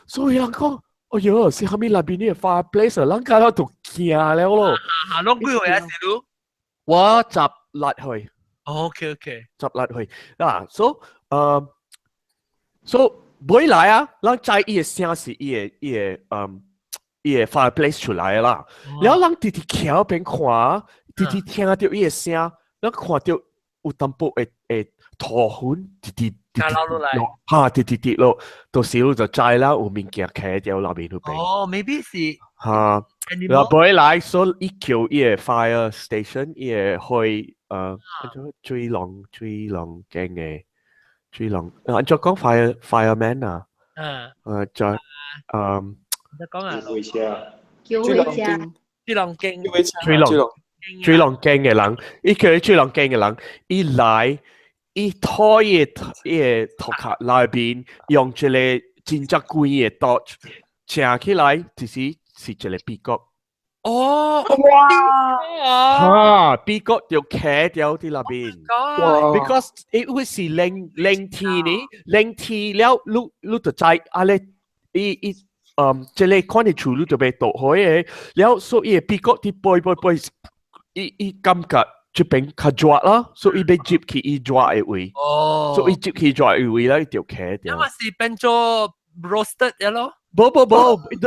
所以人講，哎呦，是蝦米那邊呢個 fireplace，人家都都驚了咯。攏幾歲啊？是咯？我18歲。OK， 18歲啊，所每來啊，人知伊個聲是伊個 fireplace 出來啦。然後人直直徛邊看，直直聽到伊個聲，人看到有淡薄誒。土粉直落，到時就摘啦，有物件開掉那邊嗰邊。maybe 是然後本來所以叫伊個 fire station，伊個去追龍鏡嘅追龍，按照講 fireman 啊，再講啊，追龍鏡嘅人，伊叫追龍鏡嘅人，伊來。伊拖伊個頭殼內邊，用一個真正貴嘅刀，扯起來就是一個鼻角。哇！鼻角就卡掉喺那邊。Because 因為是冷天呢，冷天了，你就知啊咧，即個看你厝你就被倒開嘅，แล้ว所以鼻角啲背，伊感覺。這邊較熱啦，所以被接去伊熱嘅位，所以接去熱嘅位咧就開掉。因為是變做 roasted 嘅咯。冇，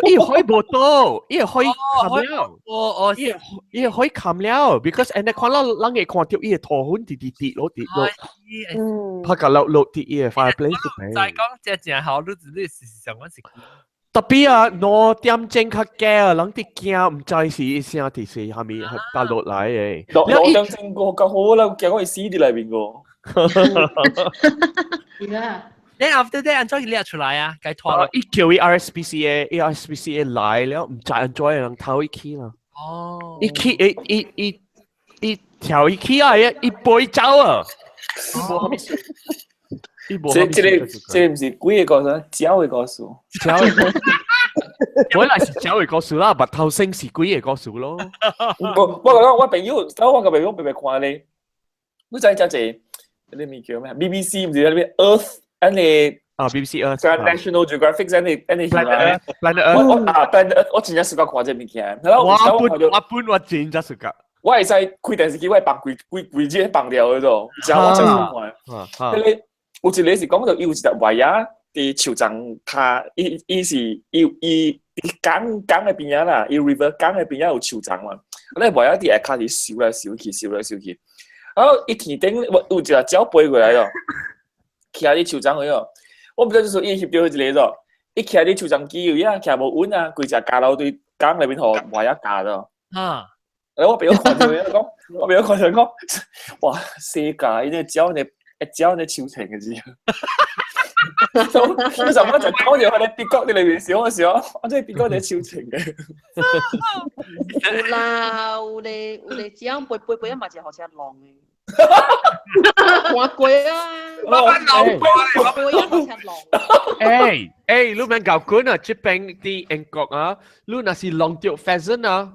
伊可以冇到，伊可以冚了，伊可以冚了 ，because 人哋看到人哋看到伊頭粉跌咯，拍個落跌伊 fireplace 就係講正好，你事實上嗰時。特別啊，2點鐘較驚，人哋驚唔知是聲啲是係咪係跌落嚟嘅。2點鐘個夠好啦，驚我係死啲裏邊個。係啊。Then after that，安怎佢列出來啊？計拖落。伊叫伊 RSPCA 來了，唔知安怎人頭一起啦。哦。伊起伊跳一起啊！伊背走啊！這唔是鬼嘅故事，鳥嘅故事。本來是鳥嘅故事啦，白頭星是鬼嘅故事咯。我朋友，我個朋友俾看咧，你知只你咪叫咩 ？BBC 唔知咩 Earth。BBC Earth National Geographic Planet Earth 我真係試過看這物件。我真係試過。我係使開電視機，我係放規隻放掉嗰度，之後我真係看。佢咧有一個是講到有一隻壞鴨喺樹叢下，伊是伊江嘅邊仔啦，伊 river 江嘅邊仔有樹叢嘛。咧壞鴨啲下係燒來燒去，然後一天頂有一隻鳥飛過來咯。徛喺樹叢嗰度，我唔知就是伊翕到一個咗，伊徛喺樹叢機有呀，徛無穩啊，規隻架樓對江裏邊頭壞一架咗。我俾我看到佢講，哇，世界呢鳥呢超情嘅字。嗰陣我就講住佢哋別國啲裏邊笑嘅時候，我真係別國啲超情嘅。有啦，有哋只樣背一嘛就好似狼嘅。我鬼啊！你免搞滾啊！這邊啲英國啊，你那是浪釣 pheasant 啊。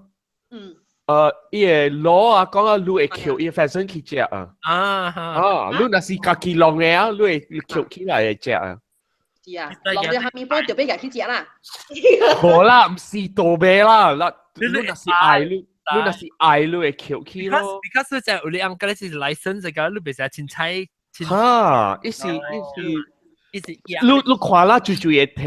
伊個攞啊，講啊，你會扣伊 pheasant 去食啊。你那是家己浪嘅啊，你會扣起來嚟食啊。是啊，浪咗下面波就俾人去食啦。冇啦，唔是倒尾啦，你那是愛你那是愛你會扣起咯。because 就係你啱嗰啲是 license 嘅，你別成日凊彩。伊是。你看啦，最嘢睇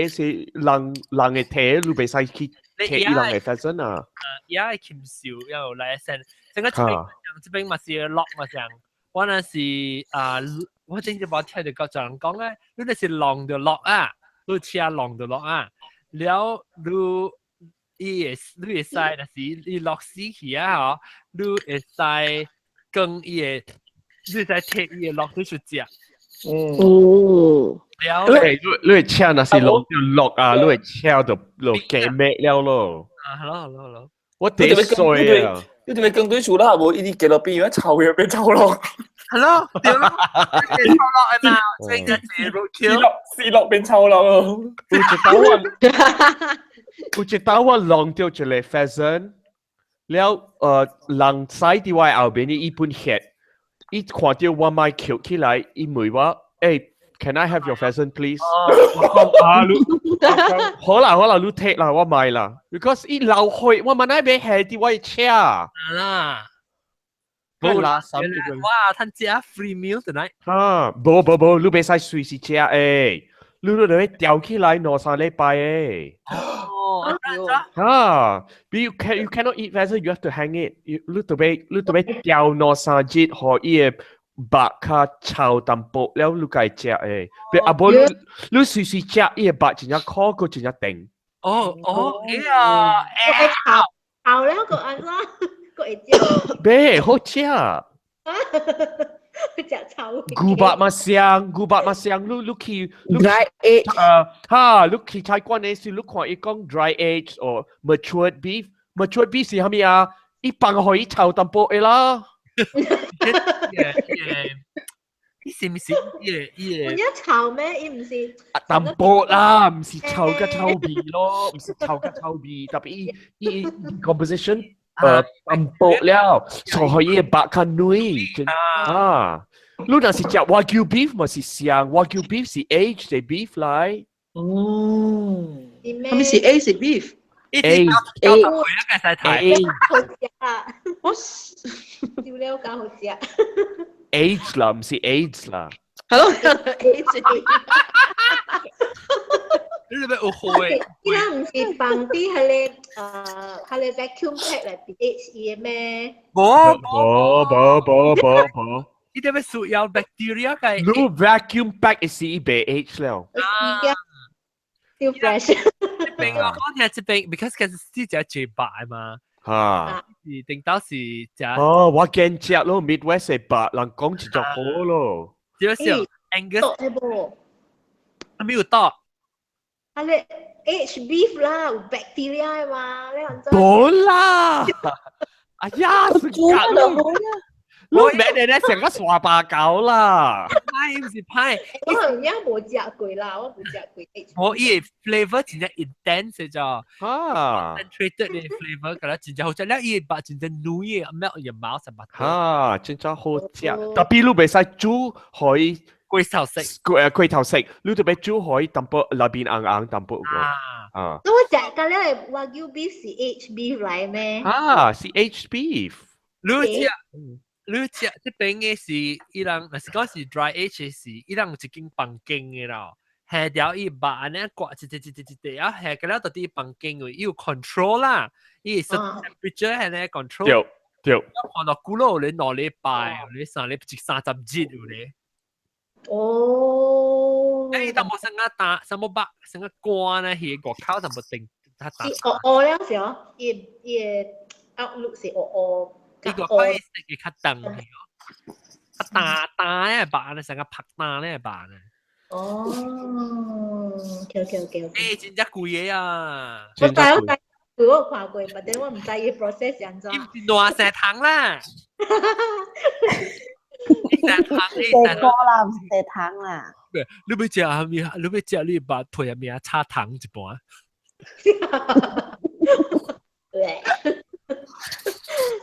是人嘅睇，你袂使去睇伊人嘅 fashion 啊。也係禽獸有嚟一聲，整個這邊嘛是落嘛上，我那是我真係冇聽到個人講咧，你那是浪就落啊，你車浪就落啊，了你會使那是你落死去啊，嗬，你會使跟伊個，你會使踢伊個落去出隻。你會車那是浪就落啊，你會車就落幾咩了咯。hello，我第一歲啊！你哋咪更對數啦，冇呢啲幾多邊，臭嘢俾臭落。hello，點啊？臭落啊嘛，真係試落變臭落咯。有一道我浪掉一個 pheasant，了人使啲話後邊伊本血，伊看到我買扣起來，伊問我，Can I have your pheasant please？ 好啦，你 take 啦，我買啦 ，because 伊流血，我問你俾係啲位車。啦，冇啦，哇，趁食 free meal tonight。冇，你俾晒隨時食你都得吊起來攞3禮拜But you cannot eat pheasant, you have to hang it. You 特別吊攞3日，可以白卡炒淡薄了，你該食別阿婆你隨時食伊白真係烤個真係定。炒了個安怎個會食？別好食。食炒。牛白嘛香，你去 dry age 你去菜館嘅時，你看伊講 dry age or matured beef 是係咪啊？伊放可以炒淡薄嘅啦。是唔是？一炒咩？伊唔是淡薄啦，唔是臭嘅臭味咯，唔是臭嘅臭味，特別伊 composition 淡薄了，所可以白卡女你若是食 Wagyu beef 嘛是香 ，Wagyu beef 是 aged 嘅 beef 嚟。係咪是 aged beef？好笑了，搞好食。age 啦，唔是 AIDS 啦。係咯，aged。你咪有灰。依家唔是放啲係你 vacuum pack 嚟 BHE 嘅咩？冇，呢啲咩屬有 bacteria 嘅。你 vacuum pack 係是 BH 了。still fresh。並我講嘅係並 because 其實是只最白嘛。嚇。是定到是只。哦，我見只咯 ，Midwest 係白，人講就好咯。少少 Angus。沒有到。係你 H beef 啦，有 bacteria 嘛，你講真。冇啦！哎呀，是假的。我咩你咧成個傻八狗啦！派唔是派，我而家冇食過啦，我冇食過。我以 flavor 真係 intense 咗，concentrated 嘅 flavor，咁啦，真係好食。你以把真係濃嘅 melt your mouth 係乜？啊，真係好食。特別你未使煮可以龜頭食，龜頭食，你特別煮可以淡薄裏邊硬淡薄個。啊。咁我食嘅咧，Wagyu beef 是 H beef 嚟咩？啊，是 H beef。你食即邊嘅是伊人，若是講是 dry age 是伊人一間房間嘅啦，下掉伊把安尼刮一啊，下個了到啲房間位，伊有 control 啦，伊 temperature 係咧 control。對。看到古老你兩禮拜，你3日有咧。哦。誒，但冇成個打，成個把，成個關咧，佢個口就冇定，他打。了時候，伊 outlook 是呢個可以食嘅較長嘅，打咧白咧，成個拍打咧白咧。哦，OK。誒，真正貴嘢啊！我睇我看過，但係我唔知伊 process 樣怎。亂石糖啦！石歌啦，唔石糖啦。你要食係咪？你要食你把配入面插糖一半。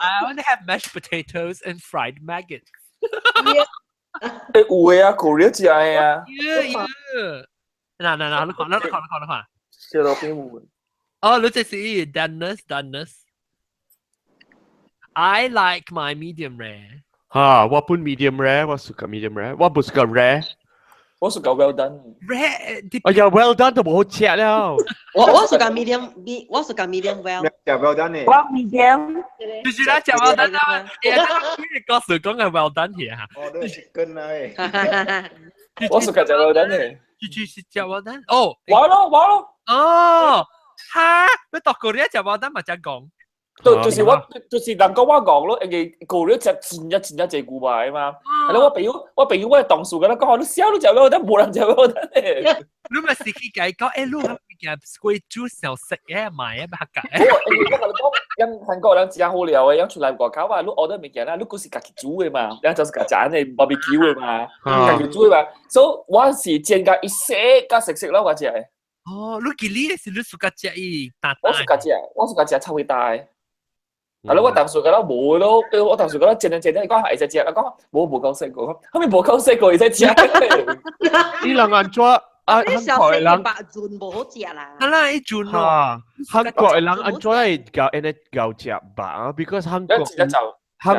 I want to have mashed potatoes and fried maggots. 誒有嘅啊，Korea 食嘅啊。嗱，你看。食到邊有。哦，你這是Dennis。I like my medium rare. 嚇，我本 medium rare，我suka medium rare，我唔suka rare。我是搞 well done。哎呀 ，well done 都冇好食了。我是搞 medium， 我是搞 medium well。食 well done 呢？我 medium。就是啦，食 well done 啦。你告訴講係 well done 嘅嚇。哦，都係跟啦誒。我是搞食 well done 嘅。就是食 well done。哦，話咯。哦，嚇，你讀過呢一隻 well done 咪就講。就是能夠我講咯，因為Korea食真一隻古牌啊嘛。係咯，我朋友我係當數嘅啦，講你笑都食well done，冇人食well done嘅。你咪是去計講，誒，你係咪嘅貴豬小食嘅買啊？客家。我同你講，因韓國人真好料嘅，因出嚟外口話，你order物件啦，你嗰是家己煮嘅嘛，然後就是家陣嘅 barbecue 嘅嘛，家己煮嘅嘛，所以我是煎甲一食甲食咯，我食嘅。哦，你記你是你สุก食伊大。我是家食臭味大。係咯，我當時覺得冇咯，我當時覺得正，你講係食，我講冇夠食過，後面冇夠食過，而且食。呢兩個人做韓國人白轉冇好食啦。係啦，一轉咯。韓國人安做係夠食吧 ，because 韓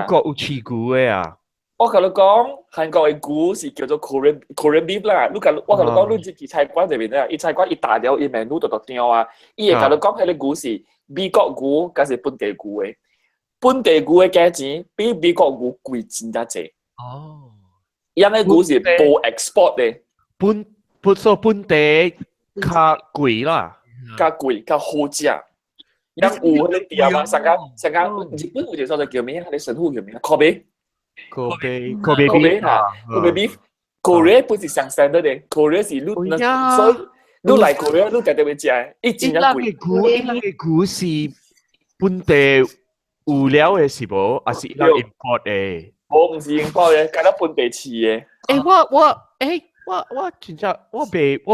國有刺骨嘅啊。我同你講，韓國嘅骨是叫做 Korean beef 啦。我同你講，你自菜館入面咧，伊菜館一大條，伊名都獨條啊。伊會同你講，佢啲骨是美國骨，加是本地骨嘅。本地股嘅價錢比美國股貴真得滯。哦，因為股是冇 export 嘅。本地較貴啦，較貴較好食。因有嗰啲店啊，成間日本有隻所在叫咩啊？你神戶叫咩啊？Kobe beef 本是上standard嘅 ，Korea 是你，所以你嚟 Korea 你特別會食，一真係貴。呢個股是本地。有料嘅是無，還是要 import 嘅？我唔是 import 嘅，揀得本地市嘅。我真正我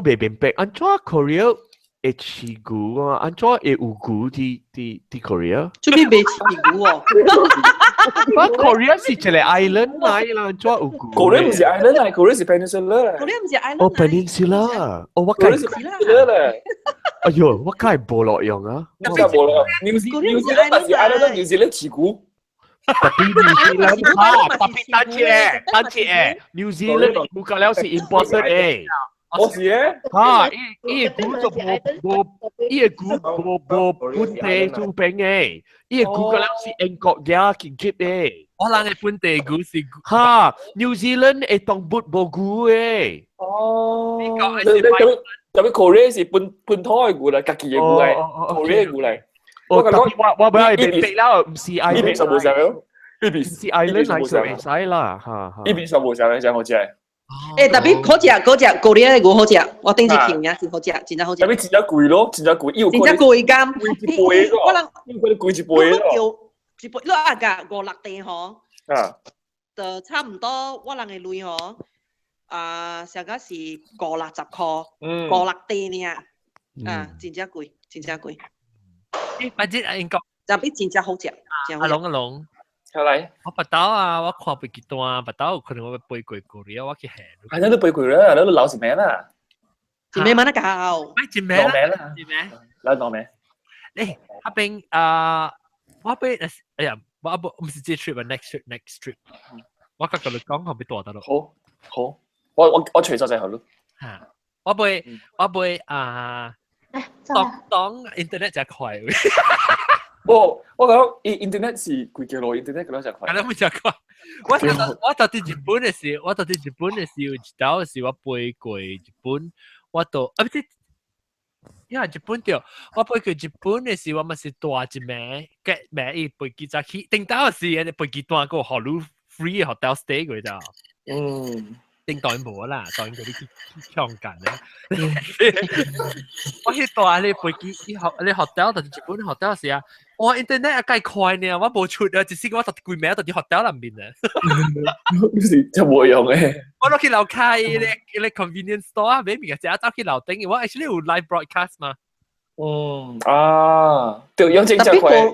未明白，安怎 Korea 會飼牛啊？安怎會有牛啲 Korea？做咩未飼牛哦？我 Korea 是一個 island 嚟啦，安怎有牛？Korea 唔是 island 嚟 ，Korea 是 peninsula 嚟。Korea 唔是 island。哦 peninsula，哦我Korea 是 peninsula 嚟。哎呦，我梗係冇落用啊！我梗係冇落用。New Zealand 但是 island，New Zealand 持股。特別 New Zealand 特別單車，New Zealand 股價了是 imported 嘅。我是咧，伊個股就伊個股本地做兵嘅，伊個股個人是英國嘢建設嘅。我人嘅本地股是New Zealand 係當本冇股嘅。特別 Korea 是本土嘅股啦，家己嘅股嚟 ，Korea 嘅股嚟。我唔係別啦，唔是 Island， 呢邊就冇上咯，呢邊唔是 Island 係就唔使啦，呢邊就冇上嘅，真好似係。特別嗰隻 Korea 嘅股好食，我頂住條嘢是好食，真係好食。特別真係貴咯，真係貴，真係貴㗎，貴一倍咯，可能因為貴一倍咯。一倍咯啊㗎，5-6地嗬，就差唔多我人嘅類嗬，上個是5-60塊，5-6地呢，真係貴，真係貴。或者英國特別真係好食，阿龍。係咪？我不到啊！我看背幾段，不到可能我背過了，我去行。係，你都背過啦，你都老是名啦。是咩名得搞？咩是名啦？是名。你攞名？誒，阿炳我俾哎呀，我唔是這 trip 啊 ，next trip。我覺得你講後邊多得咯。好，我隨咗就係咯。嚇，我背當 internet 就快。我講 internet 是幾幾耐 internet 嗰陣快。係啦，冇錯快。我到日本嘅時候，知道嘅時候我背過日本，我到唔知，因為日本掉，我背過日本嘅時候，我咪是大一名嘅名，伊背幾隻去，頂到嘅時候，背幾段個好 free hotel stay 嗰度。定當然冇啦，當然嗰啲強緊咧。我去大你背機，你 hotel 同日本 hotel 時啊，我 internet 啊計快呢，我冇出啊，只是我特攰名到啲 hotel 入面啊。就冇用嘅。我落去樓下你 convenience store 俾面嘅，只走去樓頂，我 actually 有 live broadcast 嘛。對，樣正就快。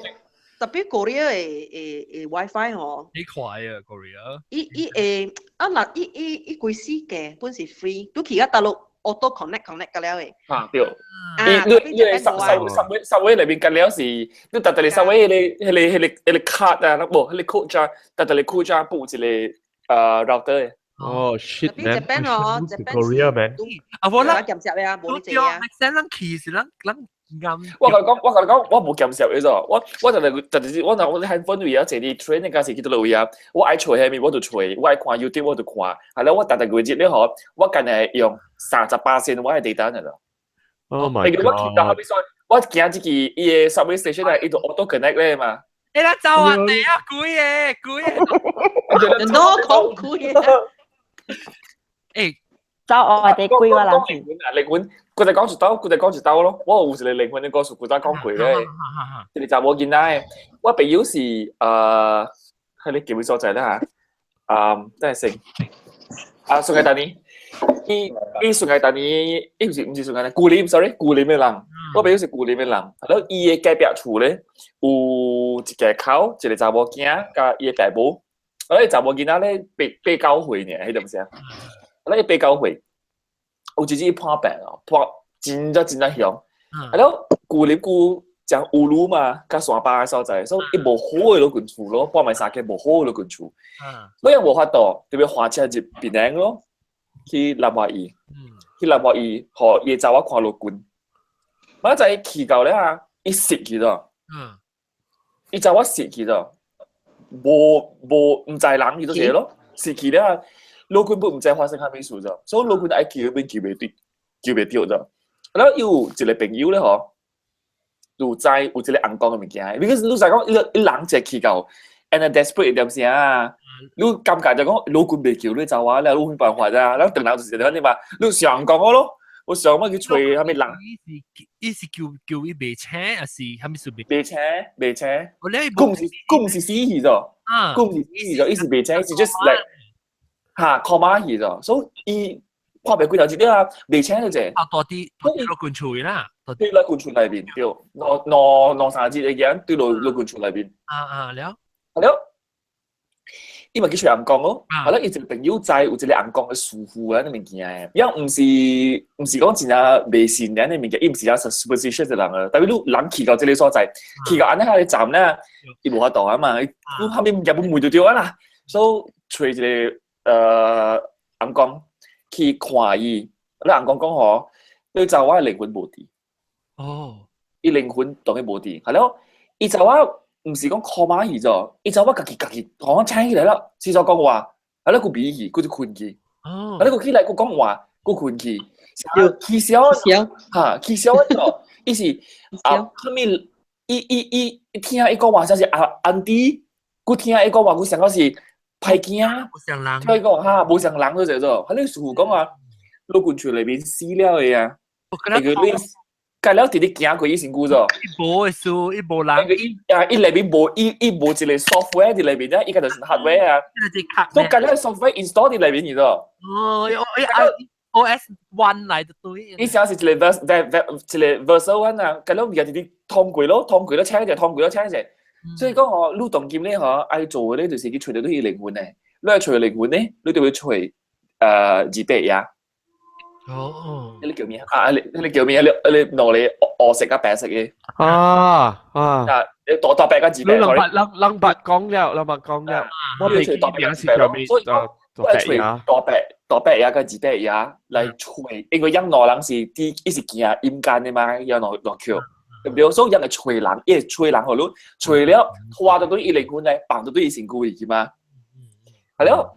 特別 Korea 嘅 WiFi 嗬，幾快啊 Korea！伊貴時嘅本是 free，都而家大陸 auto connect 㗎了嘅。對。你十位裏邊隔了是，你特你十位你卡啊，冇你 code 咋，特你 code 咋，布一個router 嘅。shit man！ Korea man！我啦，撳石啊，冇呢隻啊。你諗其實諗。我同你講，我冇撳石嘅啫。我就係我handphone 有一隻啲 train 嗰時見到路啊，我愛吹下面我就吹，我愛看 YouTube 我就看。係啦，我特個節咧嗬，我近係用38%我係地單嘅啦。Oh my god！我見到後邊我驚自己伊 subway station 係伊度 auto connect 咧嘛。你啦走啊地啊，貴嘢。人都講貴嘢。誒。走我哋貴話啦。靈魂，佢哋講住兜咯。我有時你靈魂你個數佢得講佢咧。你就冇見啦。我朋友是係你叫咩所在啦嚇？真係姓宋藝達尼。伊宋藝達尼，唔是宋藝達，古林 sorry， 古林嘅人。我朋友是古林嘅人。係咯，伊嘅隔壁厝咧有一個口，一個查某囝，加伊嘅爸母。嗰啲查某囝仔咧8-9歲呢，係點先？那被教會，有自己破病哦，破真響。係咯，舊年舊講烏魯嘛，加山巴嘅所在，所以無好嘅攞管厝咯，半暝3更無好嘅攞管厝。嗰樣無法度，特別花車入檳城咯，去南華義，學夜走我看落管。我就係去到咧啊，伊蝕去咗，伊走我蝕去咗，唔知人伊都寫咯，蝕去咧啊。老官本唔知發生咩事啫，所以老官愛叫嗰邊叫袂掉啫。然後有一個朋友咧，嗬，有一個紅光嘅物件。because 你就講，一人就去到 ，and desperate 點先啊？你尷尬就講老官未叫你走啊，你有冇辦法啫？然後等下就是點嘛？你上講我咯，我上乜去吹，係咪人？伊是叫伊賣車，還是係咪是賣車？我咧公是死去咗，公是死去咗，伊是賣車，是 just like。call 馬去咗，所以伊拍埋幾頭節啦，未請到啫。多啲落罐厝啦，對落罐厝裏邊，對，攞3節嘅嘢，對落罐厝裏邊。了，伊咪叫出紅光咯，係咯，伊一個朋友在有一個紅光嘅師傅啊，啲物件，因唔是講真啊迷信嘅啲物件，伊唔是啊 superstition 嘅人啊，但係你人去到這個所在，去到安尼下嘅站咧，伊無法度啊嘛，你後面日本梅就掉啊啦，所以吹一個。紅光去看伊，你人講吼，你查我靈魂無啲，伊靈魂當然無啲，係咯，伊查我唔是講靠馬去咗，伊查我家己講請起來啦，至少講話，係咯，佢比起，佢就困去，係咯，佢起來佢講話，佢困去，起小嚇，起小咗，伊是後面伊聽伊講話就是安迪，佢聽伊講話，佢想講是歹驚，聽伊講嚇無像人嗰隻咗，係你師傅講話。老罐厝裏邊死了嘅啊！佢你隔了啲啲行過以前故咗。冇嘅數，伊冇人。伊裏邊冇伊冇一個 software 喺裏邊啫，伊個就是 hardware 啊。都隔了 software install 喺裏邊咗。哦，OS One 嚟就對。伊想是一個 version one 啊，隔了而家啲通過咯，請一隻。所以講我錄動劍咧，嗬，愛做嘅咧就是佢除到都係靈魂咧，你係除靈魂咧，你就會除200呀。你叫咩啊？你叫咩？你攞嚟我食啊，白食嘅。你多白個字白。冷白講了，我未記名是叫咩？多白呀個字白呀嚟吹，因為音樂人是啲一時見啊陰間嘅嘛，有攞橋，對唔對？所以人係吹人，一係吹人好咯，吹了話到都一靈魂咧，綁到都以前故意嘅嘛，係咯。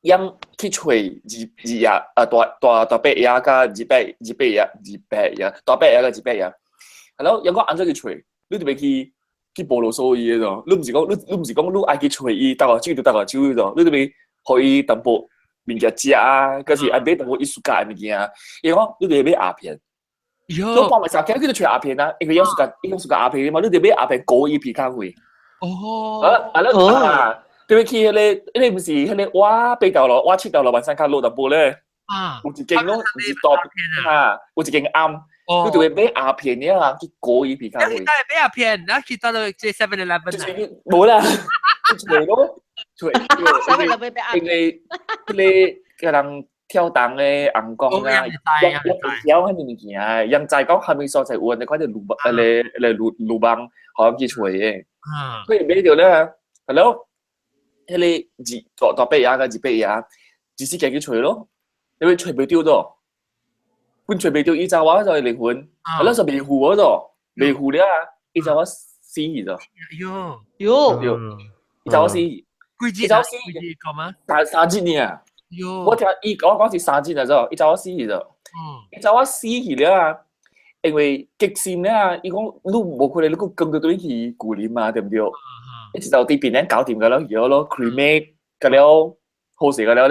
因去吹大白牙加200呀，大白牙加200呀，係咯，因講按咗去吹，你特別去暴露所以嘅咯，你唔是講你愛去吹伊，打個酒就打個酒咗，你特別可以淡薄物件食啊，嗰時愛買淡薄藝術家嘅物件啊，因講你特別買鴉片，所以幫埋實佢就吹鴉片啊，因為有時間鴉片嘛，你特別買鴉片高伊皮卡會，對起迄個唔是迄個挖8條路，挖7條路萬山卡路淡薄咧，有一間咯，是大片啊，有一間暗，佢就會買鴉片嘅啊，去過伊皮卡會。你買鴉片，然後去到到即 7-11 啊？冇啦，除咯，因為個人跳檔咧，紅光啊，有喺面件啊，人在講係咪所在有人快啲路幫可以去吹嘅，佢買條咧，係咯。迄個大白牙個200呀，只是自己吹咯，因為吹唔掉咗，佢吹唔掉，伊就話就係靈魂，係咯就未糊嗰度，未糊咧，伊就話死咗。喲，伊就話死，伊就話死，3節呢？我聽伊講是3節啊，咗，伊就話死咗，伊就話死去了，因為極限咧，伊講你冇可能你個更多對去古靈嘛，對唔對？一直到啲邊咧搞掂㗎啦，而咯 cremate 㗎了，好食㗎了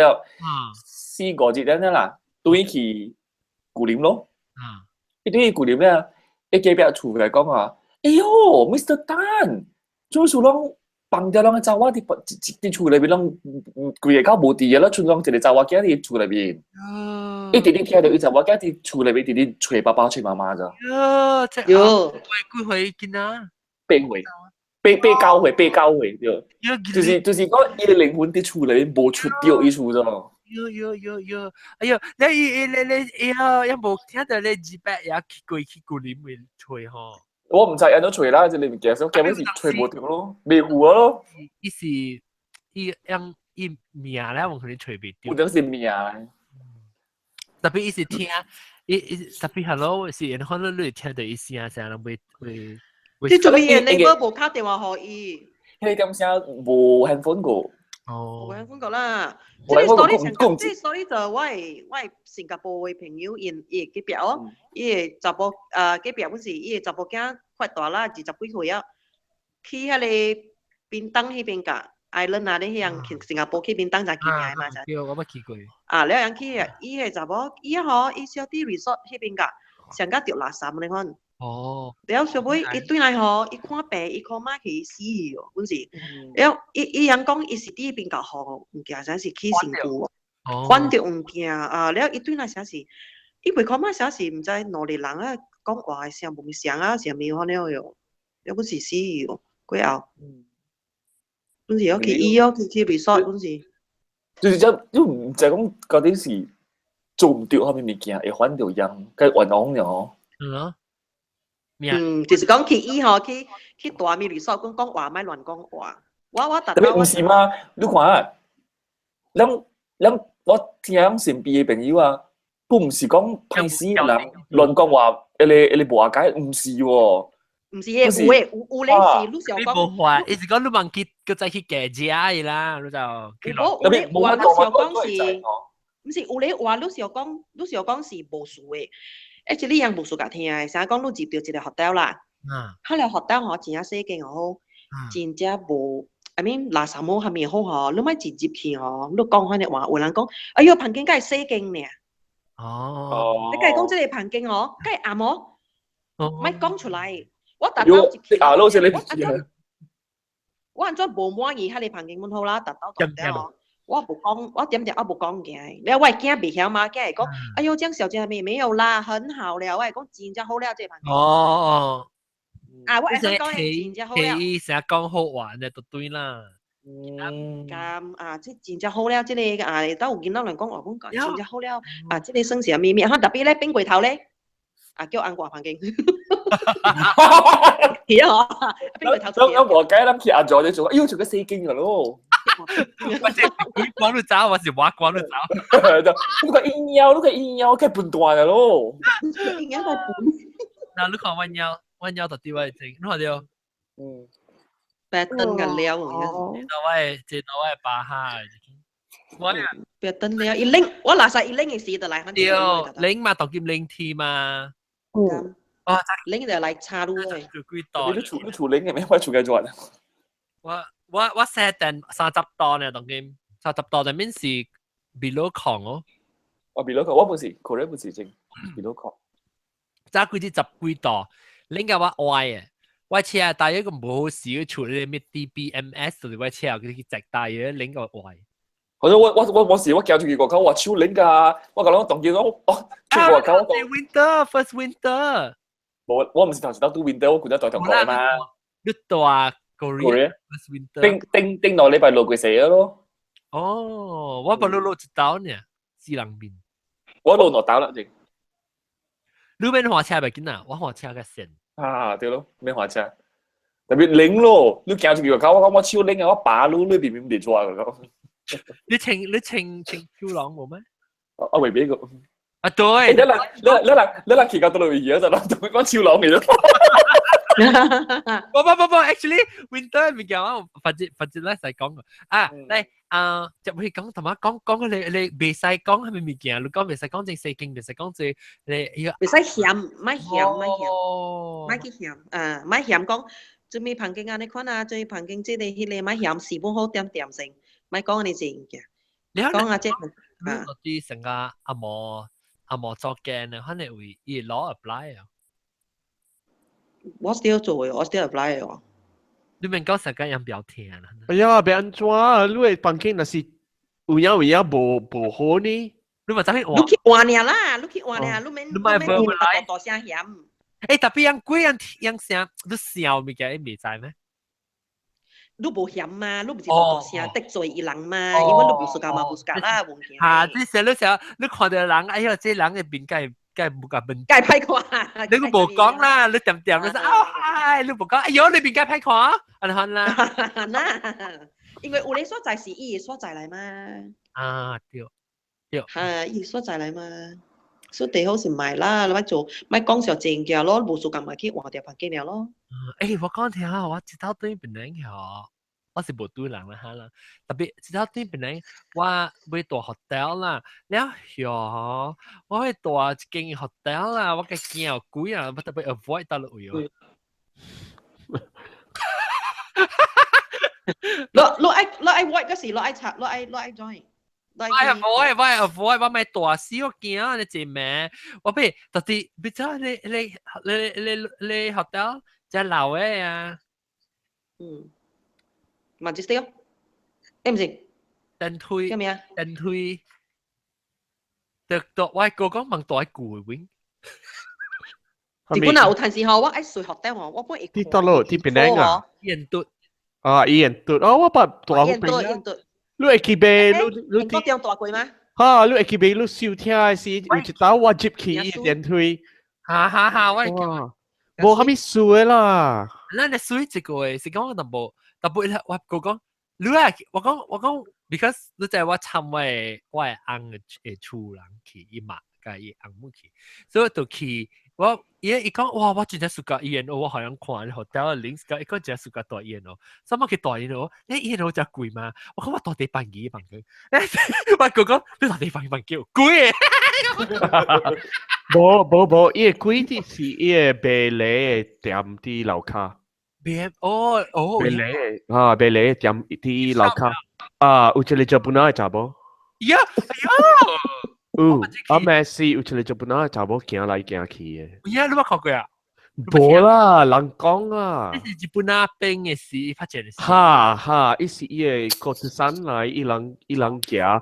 ，4個節咧啦，對去古靈咯，一對古靈咧，一幾筆出嚟講話，哎呦 ，Mr. Tan，做數啷綁掉啷個爪哇啲厝裏邊啷佢嘢搞冇啲嘢啦，村啷一個爪哇喺啲厝裏邊，一點點聽到一爪哇喺啲厝裏邊啲啲吹爸爸吹媽媽咋，喲，幾回見啊？8回。被教會對，就是講伊個靈魂啲厝裏邊冇出掉伊厝咗。哎呦，你有冇聽到你200也去過裡面吹嗬？我唔知人都吹啦，即係你唔記得，所以根本是吹冇掉咯，未糊咯。伊是伊命咧，我可能吹未掉。有陣是命。特別伊是聽，特別 hello 是人可能你聽到伊聲聲人會。你做咩嘢？你嗰部卡電話可以？你咁聲冇 handphone 個？冇 handphone 個啦。即係 story 就我係新加坡嘅朋友，伊幾表哦，伊查甫幾表嗰時，伊查甫囝快大啦，20幾歲啊，去迄個邊東迄邊個 island 啊，你向新加坡去邊東就見面嘛，就。我冇去過。你人去伊係查某，伊小啲 resort 迄邊個，上加掉垃圾你看。了小妹伊對來吼，伊看病，伊看媽去死哦，本是。了伊人講伊是第一邊個吼，物件啥是去身軀，關着物件啊。了伊對來啥是，伊袂看媽啥是，唔知哪裡人啊講話嘅聲無聲啊，聲沒可能喲。了本是死哦，鬼後。本是要去醫哦，去 resort 本是。就是就唔就講嗰啲事做唔掉後面物件，會反掉人，跟運往咗。就是講去醫嗬，去大咪 resort 講話，咪亂講話。我特別唔是嘛？你看啊，我聽身邊嘅朋友啊，都唔是講歹死人亂講話，你無話解，唔是喎。唔是嘅，有咧是，你想講，你無話，伊是講你忘記佢再去加價伊啦，你就。有咧話你想講是，唔是有咧話你想講是無數嘅。actually 人無數甲聽，成日講你接到一個 hotel 啦，佢個 hotel 嗬真正細間哦，真正無。I mean 垃圾冇係咪好嗬？你咪直接去嗬，你講開啲話，有人講，哎喲棚間梗係細間呢。哦。你梗係講即個棚間哦，梗係啱哦，咪講出嚟。我特登接去。我安怎無滿意？喺你棚間滿好啦，特登特登。我無講，我點我無講嘅。你話我驚未曉嘛？驚係講，哎喲，張小姐沒有啦，很好了。我係講真正好了，這棚間。哦。啊，我係想講係真正好了。成日講好玩嘅就對啦。咁啊，即係真正好了，即係啊，都有見到人講話講真正好了。啊，即係生時咪，特別咧冰櫃頭咧，啊叫安掛環境。係啊，冰櫃頭。咁我梗係諗住阿咗你做，哎喲做咗4斤㗎咯。或者佢講到走，或是我講到走。呢個硬腰，梗係半段㗎咯。硬腰係半。嗱，你看彎腰特啲位正，你看到？白燈嘅料，這道位巴哈，我白燈料，一拎我拿晒一拎嘅事就嚟，對，拎嘛，當劍拎添嘛。哦，拎就嚟插咯。你處拎嘅咩？我處嘅做啊。我 set 定30檔呢，當劍30檔就面是 below 扛哦。哦 below 扛，我本是 correct 本是正 below 扛。揸佢啲10幾檔，拎嘅話歪嘅。我車大約個冇好事，除咗咩 DBMS 同埋我車嗰啲直大嘢拎個壞。好咗我時我叫住佢個口話超拎㗎，我講當見到哦，超個口。Winter first winter。冇，我唔是頭先都 winter，我覺得在同講嘛。你話 Korea first winter。定到禮拜6佢死咗咯。哦，我本來攞一刀呢，四兩邊。我攞落刀啦，正。你邊滑車咪見啊？我滑車嘅線。啊，對咯，咩滑車？特別拎咯，你行住佢個口，我超拎啊！我把路裏邊唔跌錯啊個。你稱超朗冇咩？我未俾個。啊對。你企到到而家就諗到講超朗嚟咯。不 ，actually winter 咪叫我發節咧使講嘅啊，嚟就會講同埋講你未使講係咪物件？你講未使講正四經，未使講正你要。未使嫌，咪嫌，咪去嫌啊，咪嫌講最尾棚經啊，你看啊，最棚經即係迄個咪嫌時本好點性，咪講你正嘅。你講啊，即係嗰啲成個阿毛作嘅咧，可能會以 law apply 啊。我 still 做嘅，我 still apply 嘅。你明講成個人表聽啊？哎呀，別安怎？你嘅房間那是有影無好呢？你咪走去換。你去換呀啦，你去換呀，你免大聲嫌。誒，特別人貴人聲，你笑咪嘅，你未知咩？你無嫌嘛？你唔是大聲得罪伊人嘛？因為你無事幹嘛，無事幹啦，冇驚。嚇！即係你看到人，哎呀，這人嘅面梗係冇咁笨，梗係歹看。你都冇講啦，你點你說啊，你冇講，哎呦，你面梗係歹看，安看啦。嗱，因為有你所在是伊嘅所在嚟嘛。啊，對。係伊所在嚟嘛，所以最好是賣啦，你咪做，咪講上正嘅咯，無事幹嘛去換條房間咯。誒，我講聽下，我知道對邊人嘅，我是無對人啦嚇啦，特別知道對邊人，我會住 hotel 啦，แล้ว喲，我會住一間 hotel 啦，我嘅驚又貴啊，我特別 avoid 到了喎。攞 avoid 嗰時攞 join。我 avoid 我咪大死我驚啊！你知咩？我譬如特別，比如你 hotel 就老嘅啊。慢啲啲哦，唔是？電梯咩啊？電梯，我講問大攰喎。結果有陣時候我喺睡 hotel 我幫佢。啲多咯，啲邊靚啊？煙嘟。啊，煙嘟，哦，我把大好邊。你會記俾你多點大貴嗎？嚇，你會記俾你少聽是有一道我接起電梯。哈，我冇咁水啦。咱嘅水一個誒，是講我特別我講，你啊，我講 ，because 你知我參我嘅翁嘅厝人去伊嘛，加伊红木去，所以就去我伊讲哇，我真係暑假ENO，我好像看 hotel 嘅 links 個，伊講真係暑假大ENO，所以我去大ENO，ENO 就貴嘛，我講我到底辦幾辦佢，我講你到底辦幾貴嘅，冇，伊貴啲是伊個貝利店啲樓卡。別貝利店啲樓卡啊，有一個日本仔查某。呀，咩事？有一個日本仔查某行來行去嘅。呀，你冇看過啊？冇啦，人講啊。呢是日本那邊嘅事發生嘅事。哈，伊是伊個高鐵山來，伊人行，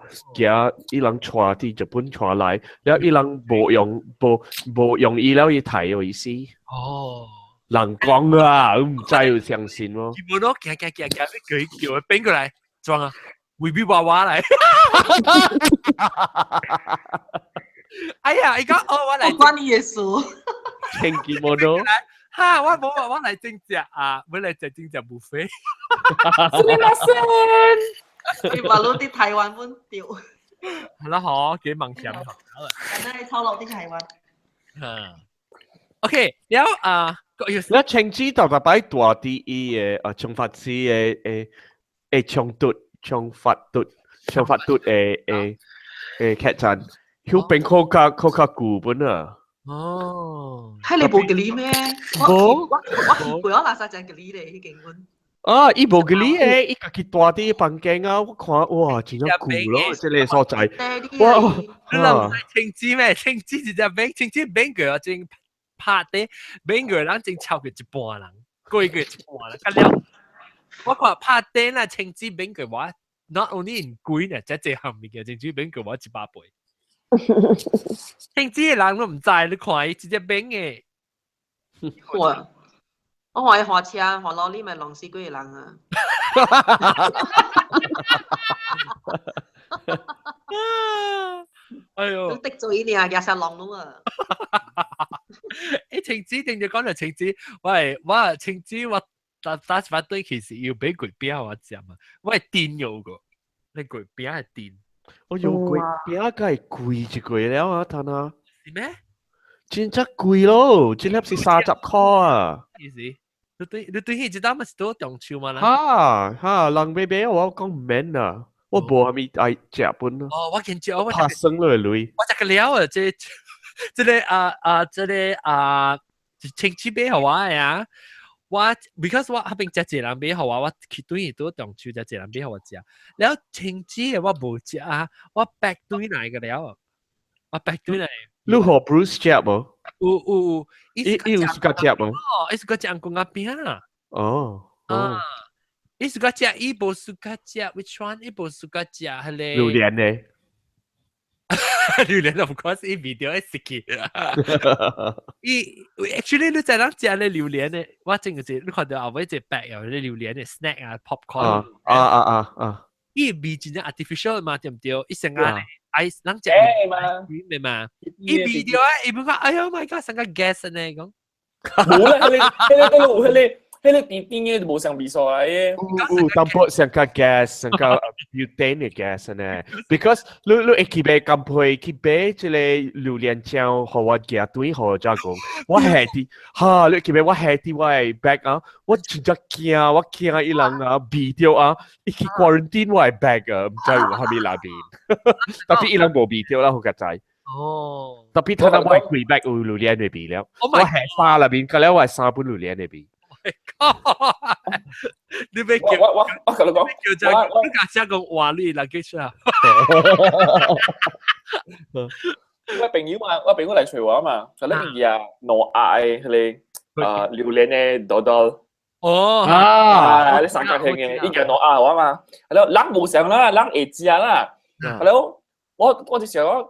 伊人帶啲日本帶來，然後伊人冇用伊了伊睇嘅意思。哦。人講啊，我唔知要相信咯。日本佬行，佢叫佢邊個嚟裝啊？會比娃娃嚟。哎呀，你講我嚟關你嘅事。千幾冇咯。哈，我冇話我嚟整隻啊，我嚟整隻 buffet。すみません。你話攞啲台灣本掉。係啦，嗬，幾猛強。咁你抄落啲台灣。OK，然後那青枝就特別大啲嘅長髮子嘅長髮嘟嘅劇陣，佢變靠卡古本啊。哦，係你冇嗰啲咩？我背咗垃圾陣嗰啲嚟，啲景觀。啊！伊無嗰啲誒，伊家己大啲房間啊，我看哇，真係酷咯，即係所在。哇！你諗青枝咩？青枝就只餅，青枝餅佢正拍啲餅佢，人正炒佢一半人，貴佢一半人。咁了，我看拍啲啦，青枝餅佢話 not only in 貴呢，即係後面嘅青枝餅佢話100倍。青枝嘅人都唔知，你看伊直接餅嘅。我話學車，學攞呢咪浪死鬼嘅人啊！哎呦，都滴咗呢啲啊，日實浪咯啊！誒，青枝定就講到青枝，我青枝我打一把對其實要俾佢邊我食嘛，我係電有個，你佢邊係電。我用貴邊梗係貴一貴了啊，睇下。是咩？真係貴咯，真係是30塊啊！意思？你對佢知道乜事都中秋嘛啦？哈，人爸爸我講唔明啊，我無係咪愛食本咯。哦，我見住我拍生落嚟，我就個了啊，這青枝俾好啊呀！我 because 我後邊隻人俾好啊，我佢對佢都中秋隻人俾好我食，然後青枝我冇食啊，我白對嚟個了，我白對嚟。你學 Bruce 食冇？有，伊有suka食冇？伊suka 食紅鴨餅啊。哦。伊suka 食，伊無 suka 食 which one？ 伊無 suka 食係咧。榴蓮呢？榴蓮 of course 伊 video 係食嘅。伊 actually 你在哪食咧榴蓮呢？我真係你看到後尾隻白有咧榴蓮嘅 snack 啊 popcorn。伊味真係 artificial 嘛，對唔對？伊成日。ice 人食咩嘛？伊 video 啊，伊唔講，哎呀 my god，成個 gas 呢講。冇啦，迄個甜甜嘅冇上比賽嘅。淡薄上個 gas， 上個 butane 嘅 gas 呢 ？Because 你會去買甘配，去買即個榴蓮醬，和我夾對和我講，我係啲嚇，你去買我係啲我係 bag 啊，我真係驚，我驚伊人啊 video 啊，伊去 quarantine 我係 bag 啊，唔知我係咪那邊，特別伊人冇 video 啦，好個仔。哦。特別睇到我係貴 bag 有榴蓮嗰邊了，我係花那邊，嗰咧我係3本榴蓮嗰邊。你俾叫我同你講，叫就你架車講話你嗱幾出啊？我朋友嚟隨我嘛，就咧日挪嗌佢哋榴蓮嘅多多。哦，你三角形嘅，一日挪嗌我嘛，係咯，冷冇上啦，冷會食啦，係咯，我就想講，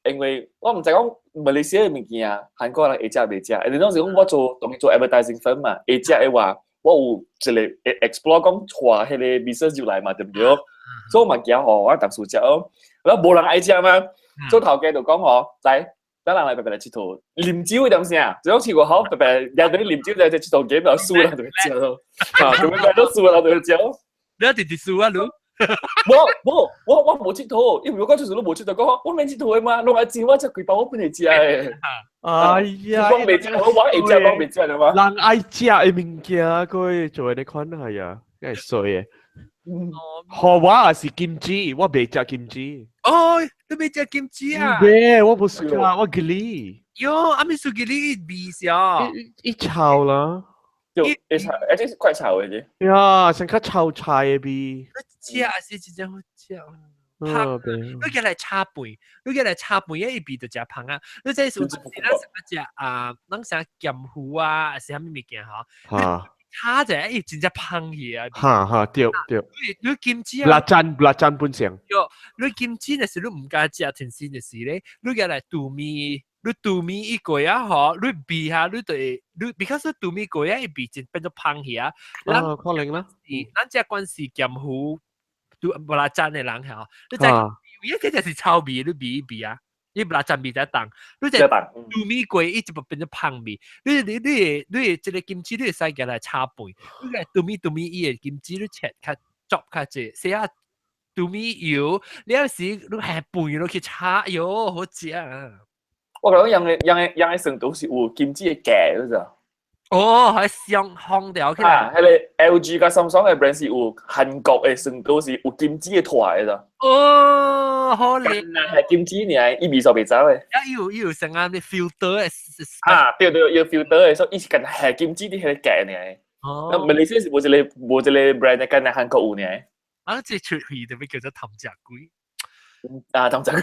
因為我唔就講。馬來西亞嘅物件啊，韓國人會食未食？你當時講我做 advertising firm 嘛，會食嘅話，我有一個 explore 講帶迄個 business 入來嘛，對唔對？所以我咪驚嗬，我特殊食咯。然後冇人愛食嘛，做頭家就講嗬，嚟，等人嚟白白嚟佚佗，啉酒點先啊？就好似我好白白，日對啉酒就佚佗 game 就輸啦，就食咯，啊，咁樣都輸啦，就食咯。你一直輸啊，你？我冇佚佗，因為我嗰陣時都冇佚佗，講我免佚佗嘅嘛，弄下錢我只幾包我本嚟食嘅。哎呀，講未食，我話會食，講未食啊嘛。人愛食嘅物件，佢做你看係啊，真係衰嘅。何話是kimchi，我未食kimchi。哦，你未食kimchi啊？咩？我冇食啊，我gili。喲，阿咪食gili味少。一炒啦。就一啲快炒嘅啫。呀，成個炒菜嘅味。食啊是真正好食。香，你叫嚟炒飯，你叫嚟炒飯一味就食香啊！你即係說，咱食咱食鹹糊啊，還是蝦米物件嗬？炒者一真正香嘢啊！哈，對。你kimchi啊？辣醬本身。喲，你kimchi那時你唔敢食，天時那時咧，你叫嚟杜米，你杜米一個啊嗬，你味下你對你，because 杜米個啊一味就變咗香嘢啊！可能啦。咱只關係鹹糊。不拉真嘅人係，你真係一隻是臭味，你味一味啊！你不拉真味在當，你隻杜米貴一直變咗香味。你即個kimchi，你使嘅嚟炒飯，你個杜米伊嘅kimchi，你切較足較濟，寫下杜米油，你有時你下飯落去炒，喲好食啊！我覺得人嘅程度是有kimchi嘅價嗰陣。哦，係上烘掉起來。係你 LG 加 Samsung 嘅 brand 是有韓國嘅程度是有kimchi嘅台嘅咋。哦，好靚。係kimchi呢，一味就未走嘅。有成啱啲 filter 嘅。對，有 filter嘅，所以以前係kimchi啲係價呢。哦。咁馬來西亞是冇一個 brand 嘅，跟喺韓國有呢。啊，即係出去特別叫做氹隻龜。氹隻龜。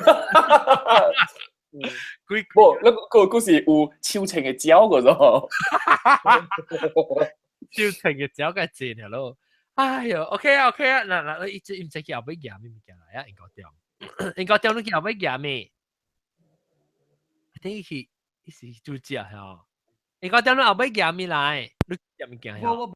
不，那個是有超情嘅膠嗰種。超情嘅膠嘅正係咯。哎呀 ，OK 啊，嗱，你唔使叫後尾嘢咩物件嚟啊？應該掉你叫後尾嘢咩？等佢是做只係，應該掉你後尾嘢咩嚟？你嘢物件係。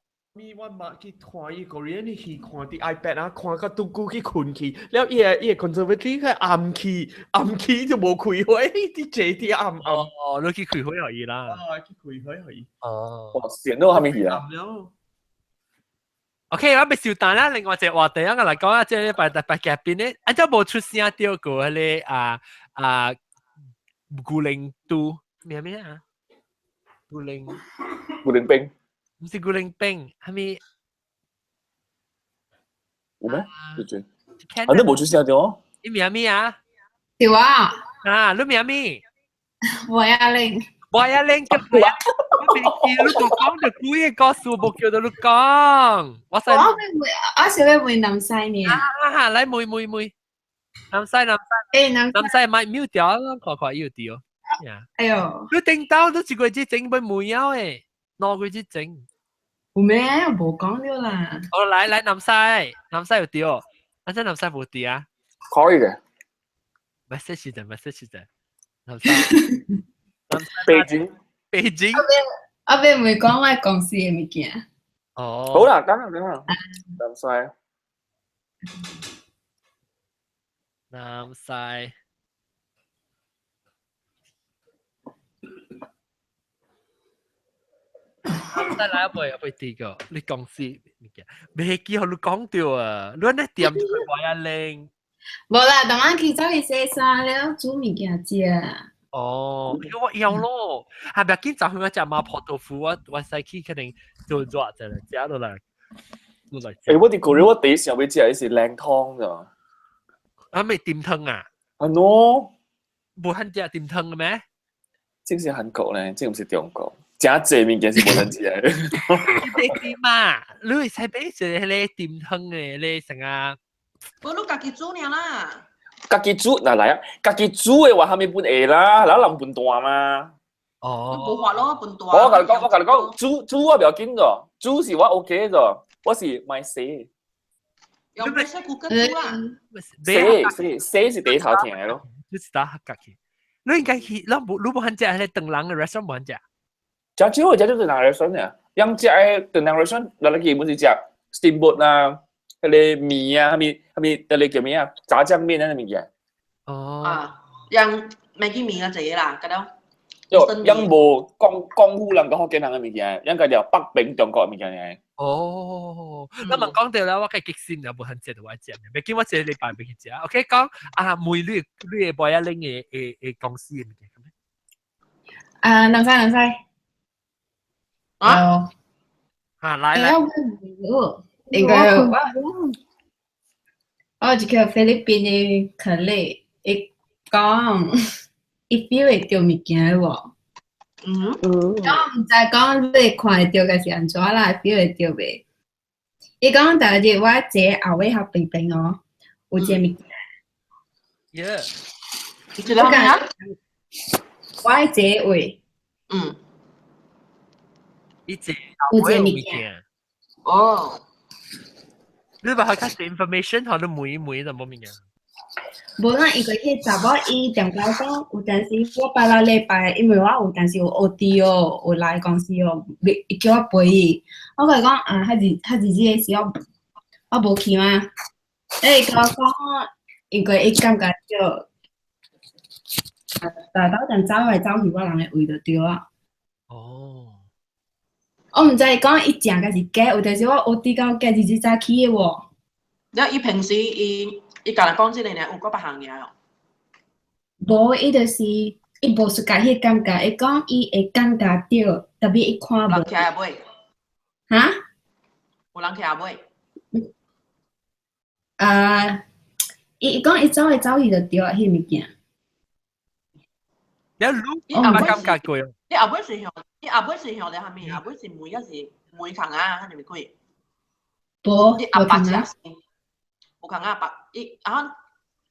我嘛去看伊個人去看啲 iPad 啊，看個都顧去困去，แล้ว伊 conservative 佢暗去就冇開開，啲這啲暗。哦，你去開開可以啦。去開開可以。哦，成都係咪嘢啊 ？OK， 我咪少但啦。另外就話第一個嚟講啊，即係拜夾邊咧，按照冇出聲掉過咧古靈都咩啊？古靈冰。唔是古靈冰，係咪？有咩？你冇出聲咗？你名咩啊？條啊！啊，你名咩？黃亞玲。黃亞玲嘅咩？我未叫你講就故意告訴我叫到你講。我想要問南西呢。嚟妹。南西。南西咪秒掉咯，快要掉。哎呦！你頂到都似佢只整杯梅油誒。攞佢支整，有咩？冇講咗啦。我嚟南西有掉，阿真南西冇掉啊？可以嘅。message 啫，南西。北京。我俾唔會講我公司嘅物件。哦。好啦，等下，南西。再來一杯第個，你講事物件，未記好你講掉啊！你呢點就係話一零。冇啦，等我去走去洗衫了，煮物件食。哦，我有咯，係咪今早去我食麻婆豆腐，我使去肯定做咗啫啦，食到嚟。誒，我哋嗰日我第一時候要食嘅是靚湯咋。啊，咪點湯啊？啊 no， 冇肯食點湯嘅咩？正是韓國咧，正唔是中國。真濟物件是無人食嘅。你點啊？你會使俾食迄個點湯嘅，你成啊？我你家己煮呢啦。家己煮嗱嚟啊！家己煮嘅話，下面半下啦，嗱人半大嘛。哦。冇法咯，半大。我甲你講，煮我唔要緊咗，煮是我 OK 咗，我是買洗。用咩洗骨雞煮啊？洗是第一頭聽嘅咯。你是打客家嘅？你應該去，你冇肯食係你鄧人嘅 restaurant 冇肯食。食少嘅食咗鄧人 restaurant 啊，人食嘅鄧人 restaurant，嗱你基本是食 steamboat 啊。嗰啲麵啊，係咪嗰啲叫咩啊？炸醬麵嗰啲物件。哦。啊，用Maggi 麵嗰隻嘢啦，嗰度。因無江湖人個福建人嘅物件，因個條北平中國嘅物件嚟。哦，咁問講到啦，我嘅極先有冇肯食到我食嘅？未見我這禮拜未去食。OK， 講妹你嘅播一拎嘅公司嘅物件咩？兩塊。來。應該我一個菲律賓嘅colleague，伊講，伊 feel 會到物件喎。我唔知講你看會到嘅是安怎啦 ，feel 會到未？伊講大日我坐後尾後邊邊哦，有隻物件。你知道咩啊？我坐位。伊坐後尾物件。哦。你把佢啲 information 學到每就冇物件。無啦，伊個迄查某伊點解講有陣時我拜六禮拜，因為我有陣時有 OT 哦，有來公司哦，伊叫我陪伊，我甲伊講較日子嘅時候，我無去嘛，伊甲我講，因為伊感覺着，大刀陣走來走去，我人會為着着啊。我唔知講伊正嘅是假，有陣時我 OT 到假日子早起嘅喎。伊平時伊甲人講即個呢，有嗰別項嘢哦。無，伊就是伊無出家迄感覺，伊講伊會感覺到，特別伊看無。人徛也尾。哈？有人徛尾。伊講伊走來走去就對啊，迄物件。你感覺過？你後尾是向咧下面，後尾是每一是每項啊，係咪佢？無，你阿伯只是。無空啊，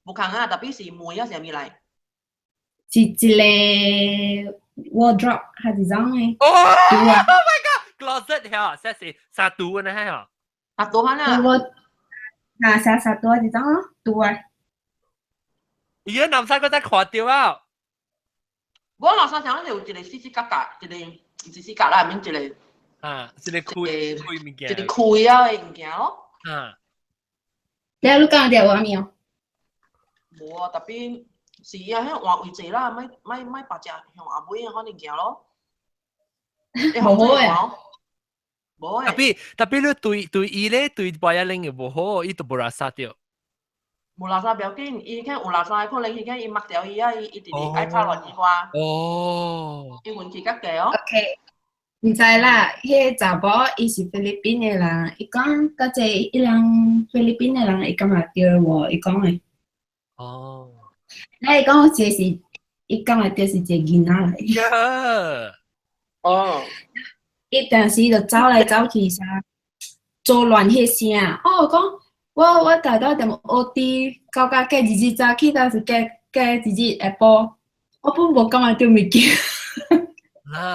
無空啊，特別是每一樣嘢嚟。一個 wardrobe 係一種嘅。Oh my god！closet 嚇，即係殺毒嘅呢嚇。殺毒嚇啦。殺毒係一種咯，毒啊。而家男生嗰隻垮掉啊！我男生想有一個死死格格，一個死死格啦，面一個。一個開物件。一個開啊嘅物件咯。你講啲話咩？無啊，特別是啊，喺換位置啦，咪白隻向後尾可能行咯。冇嘅。冇嘅。特別你對伊咧對白一零嘅無好，伊都無垃圾掉。無垃圾不要緊，伊睇有垃圾，可能伊睇伊抹掉伊啊，伊直直愛拍落去話。哦。伊運氣較低哦。OK。唔知啦，迄查某伊是菲律賓嘅人，伊講嗰隻伊人菲律賓嘅人，伊感覺對喎，伊講嘅。哦。那伊講這是，伊感覺對是一個囡仔嚟。哦。伊當時就走來走去啥，做亂迄聲。哦，講我大到點 OT， 到假日子早起，到是假日子下晡，我本無感覺對物件。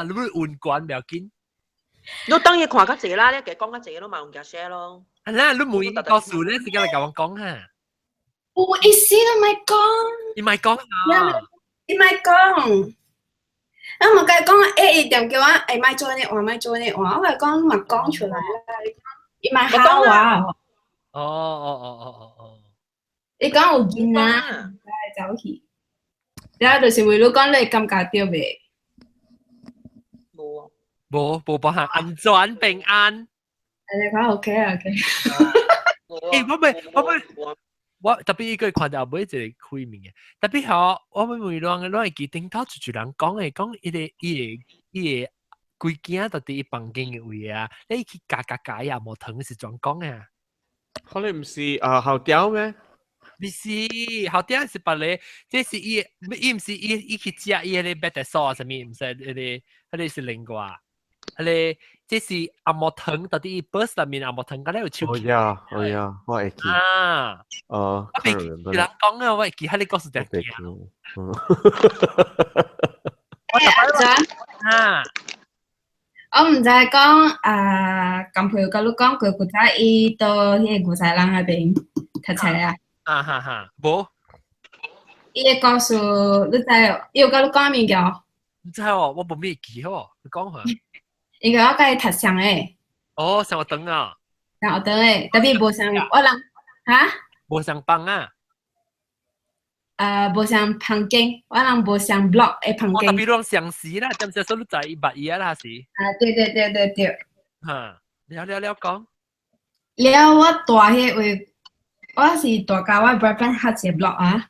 你會換慣唔要緊。你當然看較濟啦，你講較濟咯嘛，用夾 share 咯。你每個數咧，時間嚟講講下。我意思都咪講。你咪講啊！你咪講。我咪講一點叫我咪做呢話，咪做呢話，我係講咪講出來啦。你咪考話。哦。你講有見啊？走去。然後就是為咗講你感覺到未？冇幫下安全平安。你講 OK。我特別一個看到每一個開面嘅，特別係我每兩個都係記頂到住人講嘅，講伊個規件到底房間嘅位啊，你去加也冇疼是怎講啊？可能唔是後調咩？唔是後調是別咧，即是伊唔是伊去食伊個 better sauce 咩？唔是佢是另外。你即是阿莫藤到底 burst 入面阿莫藤嗰啲有超級。哦呀，我會記。我未記人講啊，我會記喺你告訴大家。我唔知講咁朋友甲你講佢古仔伊到迄個古仔人那邊讀冊啊。無。伊會告訴你知，伊有甲你講物件。唔知哦，我冇咩記哦，你講下。因為我甲伊讀上誒。哦，上學堂啊。上學堂誒，特別無上我人嚇。無上班啊。無像旁經，我人無像 block 嘅旁經。特別攏相似啦，點解所以在100啦是？對。嚇，了講。了我大迄位，我是大家我 boyfriend 合一個 block 啊，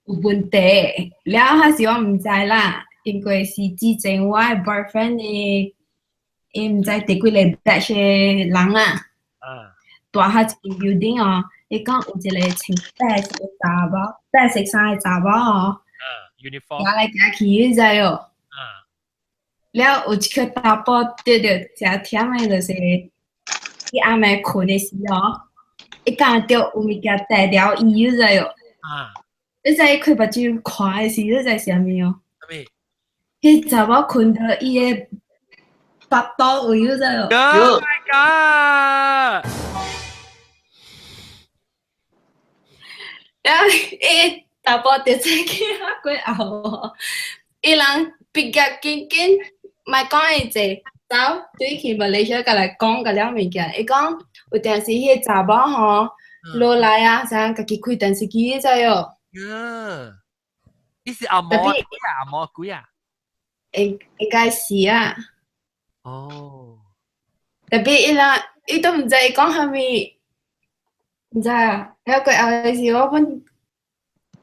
有問題。了迄時我唔知啦，因為是之前我 boyfriend 嘅，伊唔知第幾個 batch 嘅人啊，大迄一個 building 哦。伊講有一個穿白色嘅查某，白色衫嘅查某哦，uniform，行來行去你知哦。了有一個查甫對着誠忝誒，就是伊暗暝困誒時哦，伊講着有物件帶了伊，你知哦。你知伊開目睭看誒時，你知啥物哦？迄查某困到伊誒腹肚位，你知哦。Oh my god！伊查甫直接去遐過後哦，伊人畢業緊，莫講伊濟走對去馬來西亞甲來講甲了物件，伊講有陣時迄查某吼落來啊，啥家己開電視機，你知哦。伊是阿嬷幾啊？應該是啊。哦。特別伊都唔知伊講啥物。唔知啊，了過後嘅時，我本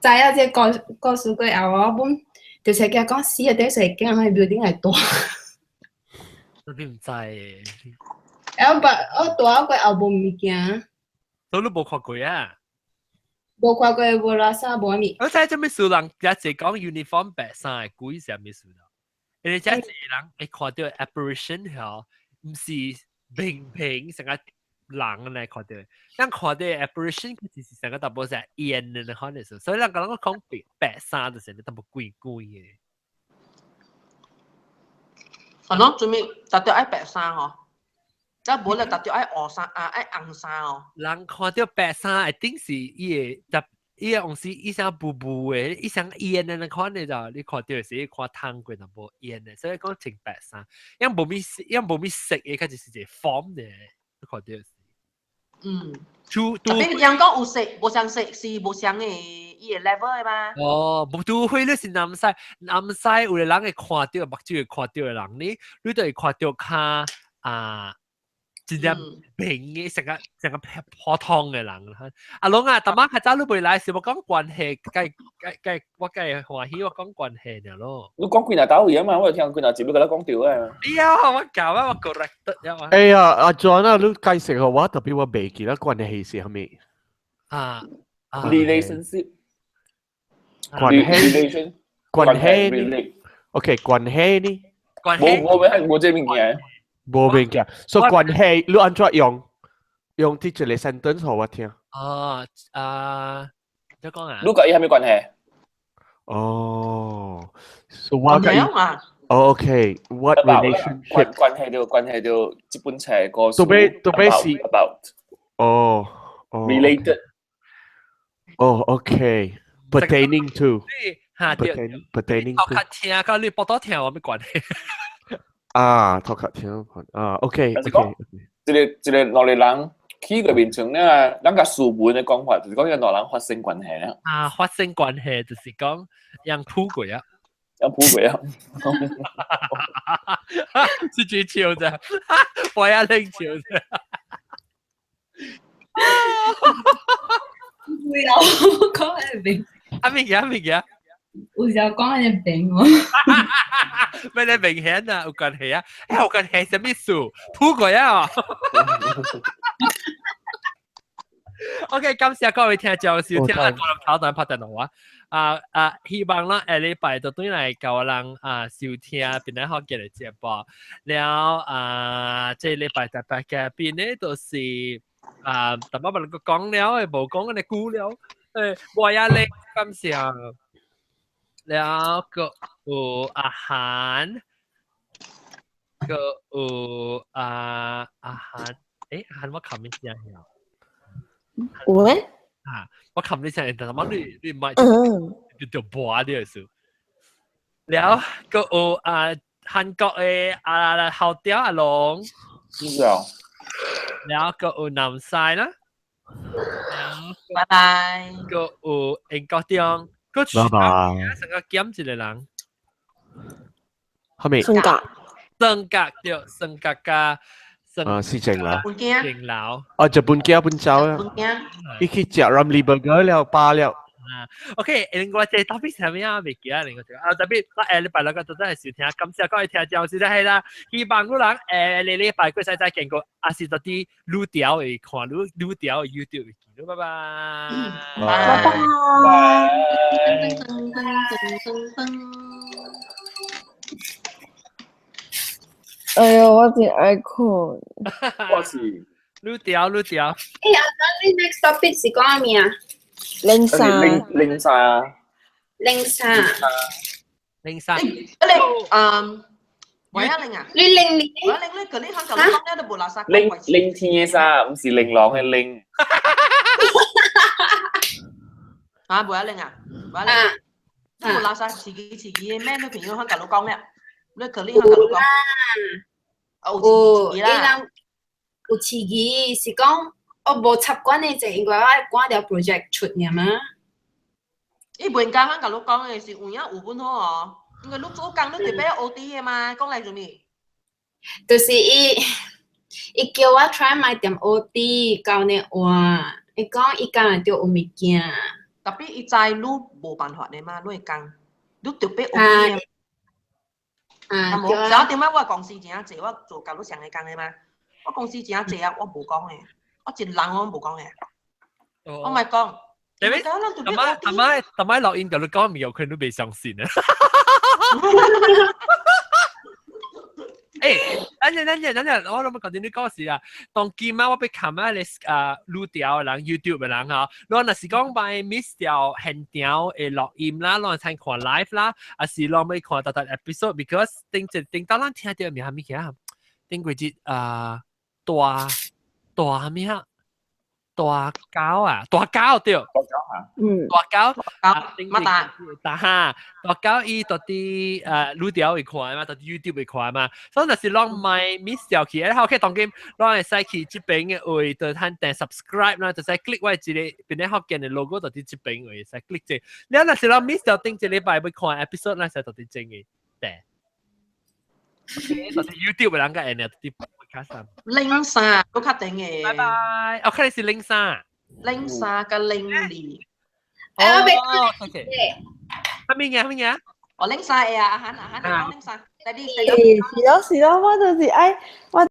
知影這故事過後，我本就是甲講死啊，頂水驚喺 building 係大。你唔知誒？我大過後無物件。所以你無看過啊？無看過，無拉沙無物。我知做咩事人一直講 uniform 白衫係鬼啥物事咯？因為一直人會看到 apparition 嗬，唔是平成個。人嚟看到，咱看到 apparition 其實成個大部係煙嘅可能數，所以咱講白衫就是你淡薄貴嘅。係咯，做咩特別愛白衫哦？即係冇咧特別愛黃衫啊，愛紅衫哦。人看到白衫，一定是伊個往時伊想布嘅，伊想煙嘅可能就你看到是看湯過淡薄煙嘅，所以講穿白衫，因無咪色嘅，佢就是一個 form 嘅，你看到。特別人講有色，無相色是無相嘅伊個 level 嘅嘛。哦，無除非你是南西，有個人會看到，目睭會看到嘅人，你就會看到較真正平嘅成個普通嘅人。阿龍啊，大媽較早你未來時，我講關係，我歡喜我講關係嘅咯。你講幾哪導嘢嘛？我聽幾哪節目佢都講掉啊。哎呀，我教啊，我 correct 呀嘛。哎呀，阿 John 啊，你介紹嘅話特別我未記得關係係咩？relationship。關係。OK， 關係呢？冇這物件。冇明嘅，所以關係你安怎用啲一個 sentence 俾我聽。點講啊？你講伊係咩關係？哦，所以我講OK，what relationship？關係到基本上個都俾是 about。related。OK，pertaining to。pertaining to。我聽到你報道聽我咩關係？頭殼聽OK。一個兩個人去嗰邊場咧，咱個書本嘅講法就是講有兩人發生關係啦。發生關係就是講人鋪過啊，是最笑啫，我也拎笑啫。會有講係明，咩？有時候講係病喎。咩你明顯啊？有關係啊？有關係什麼事？鋪過啊？OK， 感謝各位聽眾收聽《跑彈拍電腦》啊！希望啦，下禮拜就對嚟教人收聽邊啲好嘅節目。了這禮拜特別嘅邊呢，就是特別能夠講了，冇講嘅估了。我也嚟感謝。แล้วก็อาหารก็อาหารอาหารว่าคำไม่ใช่เหรอว่าคำไม่ใช่แต่ว่า你ไม่จะบัวเดียวสิแล้วก็韓國嘅後調阿龍แล้วก็南西啦拜拜ก็英國中個全家成個減一個人。係咪？性格對，性格加。是正啦。正佬。就半家半走啦。一去食 Ramly Burger 了，罷了。OK， 另外一個 topic 係咩啊？未記啊，另外一個特別禮拜六個真係收聽，感謝各位聽眾，是係啦。希望有人禮拜過再見過，還是到啲錄條嘅看錄條嘅 YouTube 嘅見，拜拜。拜拜。哎呀，我真愛困。我是錄條。阿你 next topic 是講咩啊？零三。喂啊零啊，你零咧，嗰啲香港講咧都冇垃圾。零天嘅沙，唔是零郎嘅零。啊，冇啊零啊，冇零，都冇垃圾，自己咩都朋友香港佬講咧，你嗰啲香港佬講。有刺激，是講我無習慣嘅就應該我趕條 project 出嘅嘛。伊本家香港佬講嘅是有影有本好哦。因為你做工你特別 OT 嘅嘛，講嚟做咩？就是伊叫我 try 買點 OT， 教你話，伊講伊講就有物件。特別伊知你冇辦法嘅嘛，你係工，你特別 OT 嘅。冇，就點解我公司真係濟，我做教你上嘅工嘅嘛？我公司真係濟啊，我冇講嘅，我一人我冇講嘅，我咪講。特別落音教你講，有可能都未相信啊！等陣，我諗講啲講事啊。當今晚我俾琴晚你錄掉人 YouTube 嘅人嚇，我若是講by miss 掉現條嘅錄音啦，我睇看 live 啦，還是我咪看特 episode，because 定當咱聽到咩嘢啊？定佢節大咩啊？大狗啊，大狗對，大狗乜大狗伊到啲錄條會看嘛，到啲 YouTube 會看嘛，所以若是攏咪 miss 掉去，然後可以當今攏會使去這邊嘅位，就睇訂 subscribe 啦，就使 click 我一個邊啲學見嘅 logo，到啲這邊位使 click 啫。你若是攏 miss 掉，頂一禮拜要看 episode 啦，使到啲正嘅訂。到啲 YouTube 嘅人個人啊，啲。零三都確定嘅。拜拜。我看你是零三。零三跟零二。哦，OK。乜嘢？我零三啊，阿涵講零三。是咯，我就是愛我。